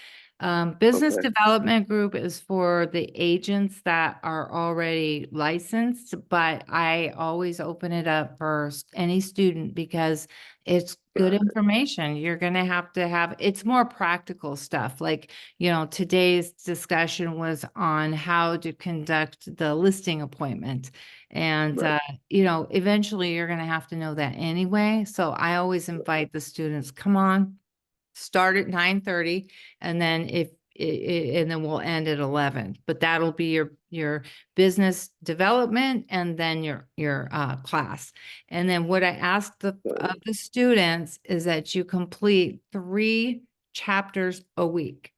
Business Okay. development group is for the agents that are already licensed, but I always open it up for any student because it's good Got it. information. You're gonna have to have, it's more practical stuff. Like, today's discussion was on how to conduct the listing appointment. And, Right. eventually you're gonna have to know that anyway. So I always invite the students, come on, start at 9:30, and then and then we'll end at 11, but that'll be your business development and then your class. And then what I ask of the students is that you complete 3 chapters a week.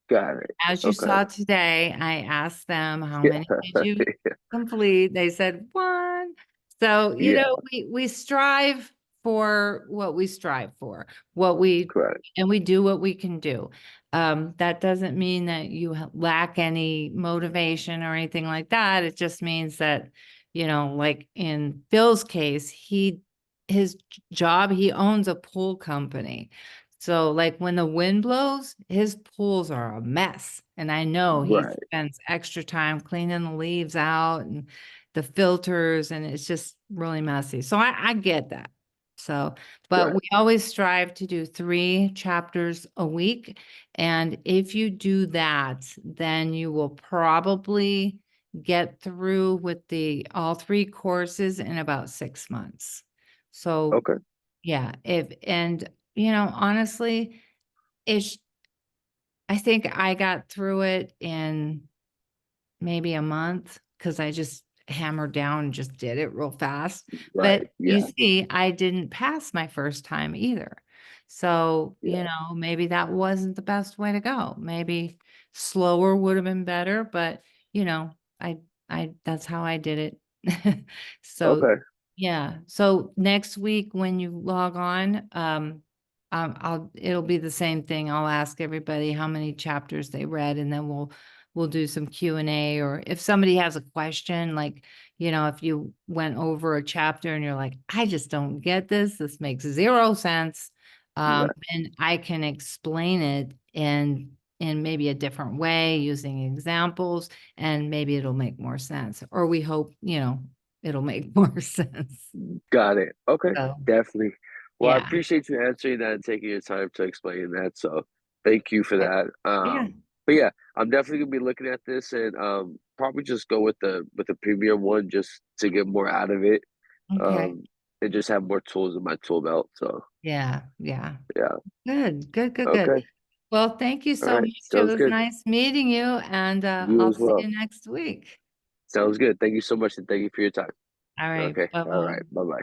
Got it. As you Okay. saw today, I asked them, how Yeah. many did you complete? They said 1. So, Yeah. we strive for what we strive for, Correct. and we do what we can do. That doesn't mean that you lack any motivation or anything like that. It just means that, like in Phil's case, his job, he owns a pool company. So like when the wind blows, his pools are a mess. And I know he Right. spends extra time cleaning the leaves out and the filters, and it's just really messy. So I get that. So, but Right. we always strive to do 3 chapters a week. And if you do that, then you will probably get through with all 3 courses in about 6 months. So Okay. yeah, honestly, I think I got through it in maybe a month because I just hammered down and just did it real fast. Right. But Yeah. you see, I didn't pass my first time either. So, Yeah. maybe that wasn't the best way to go. Maybe slower would have been better, but that's how I did it. So Okay. yeah. So next week when you log on, it'll be the same thing. I'll ask everybody how many chapters they read, and then we'll do some Q&A, or if somebody has a question, like, if you went over a chapter and you're like, I just don't get this. This makes 0 sense. Right. And I can explain it in maybe a different way using examples, and maybe it'll make more sense. Or we hope, it'll make more sense. Got it. Okay. So, Definitely. Well, I yeah. appreciate you answering that and taking your time to explain that. So thank you for that. Yeah. But yeah, I'm definitely gonna be looking at this and probably just go with the premium one just to get more out of it. Okay. And just have more tools in my tool belt. So Yeah. Yeah. yeah. Good. Good. Good. Good. Okay. Well, thank you All so right. much. It Sounds was good. nice meeting you, and You I'll as see well. you next week. Sounds good. Thank you so much and thank you for your time. All right. Okay. All Bye-bye. right. Bye bye.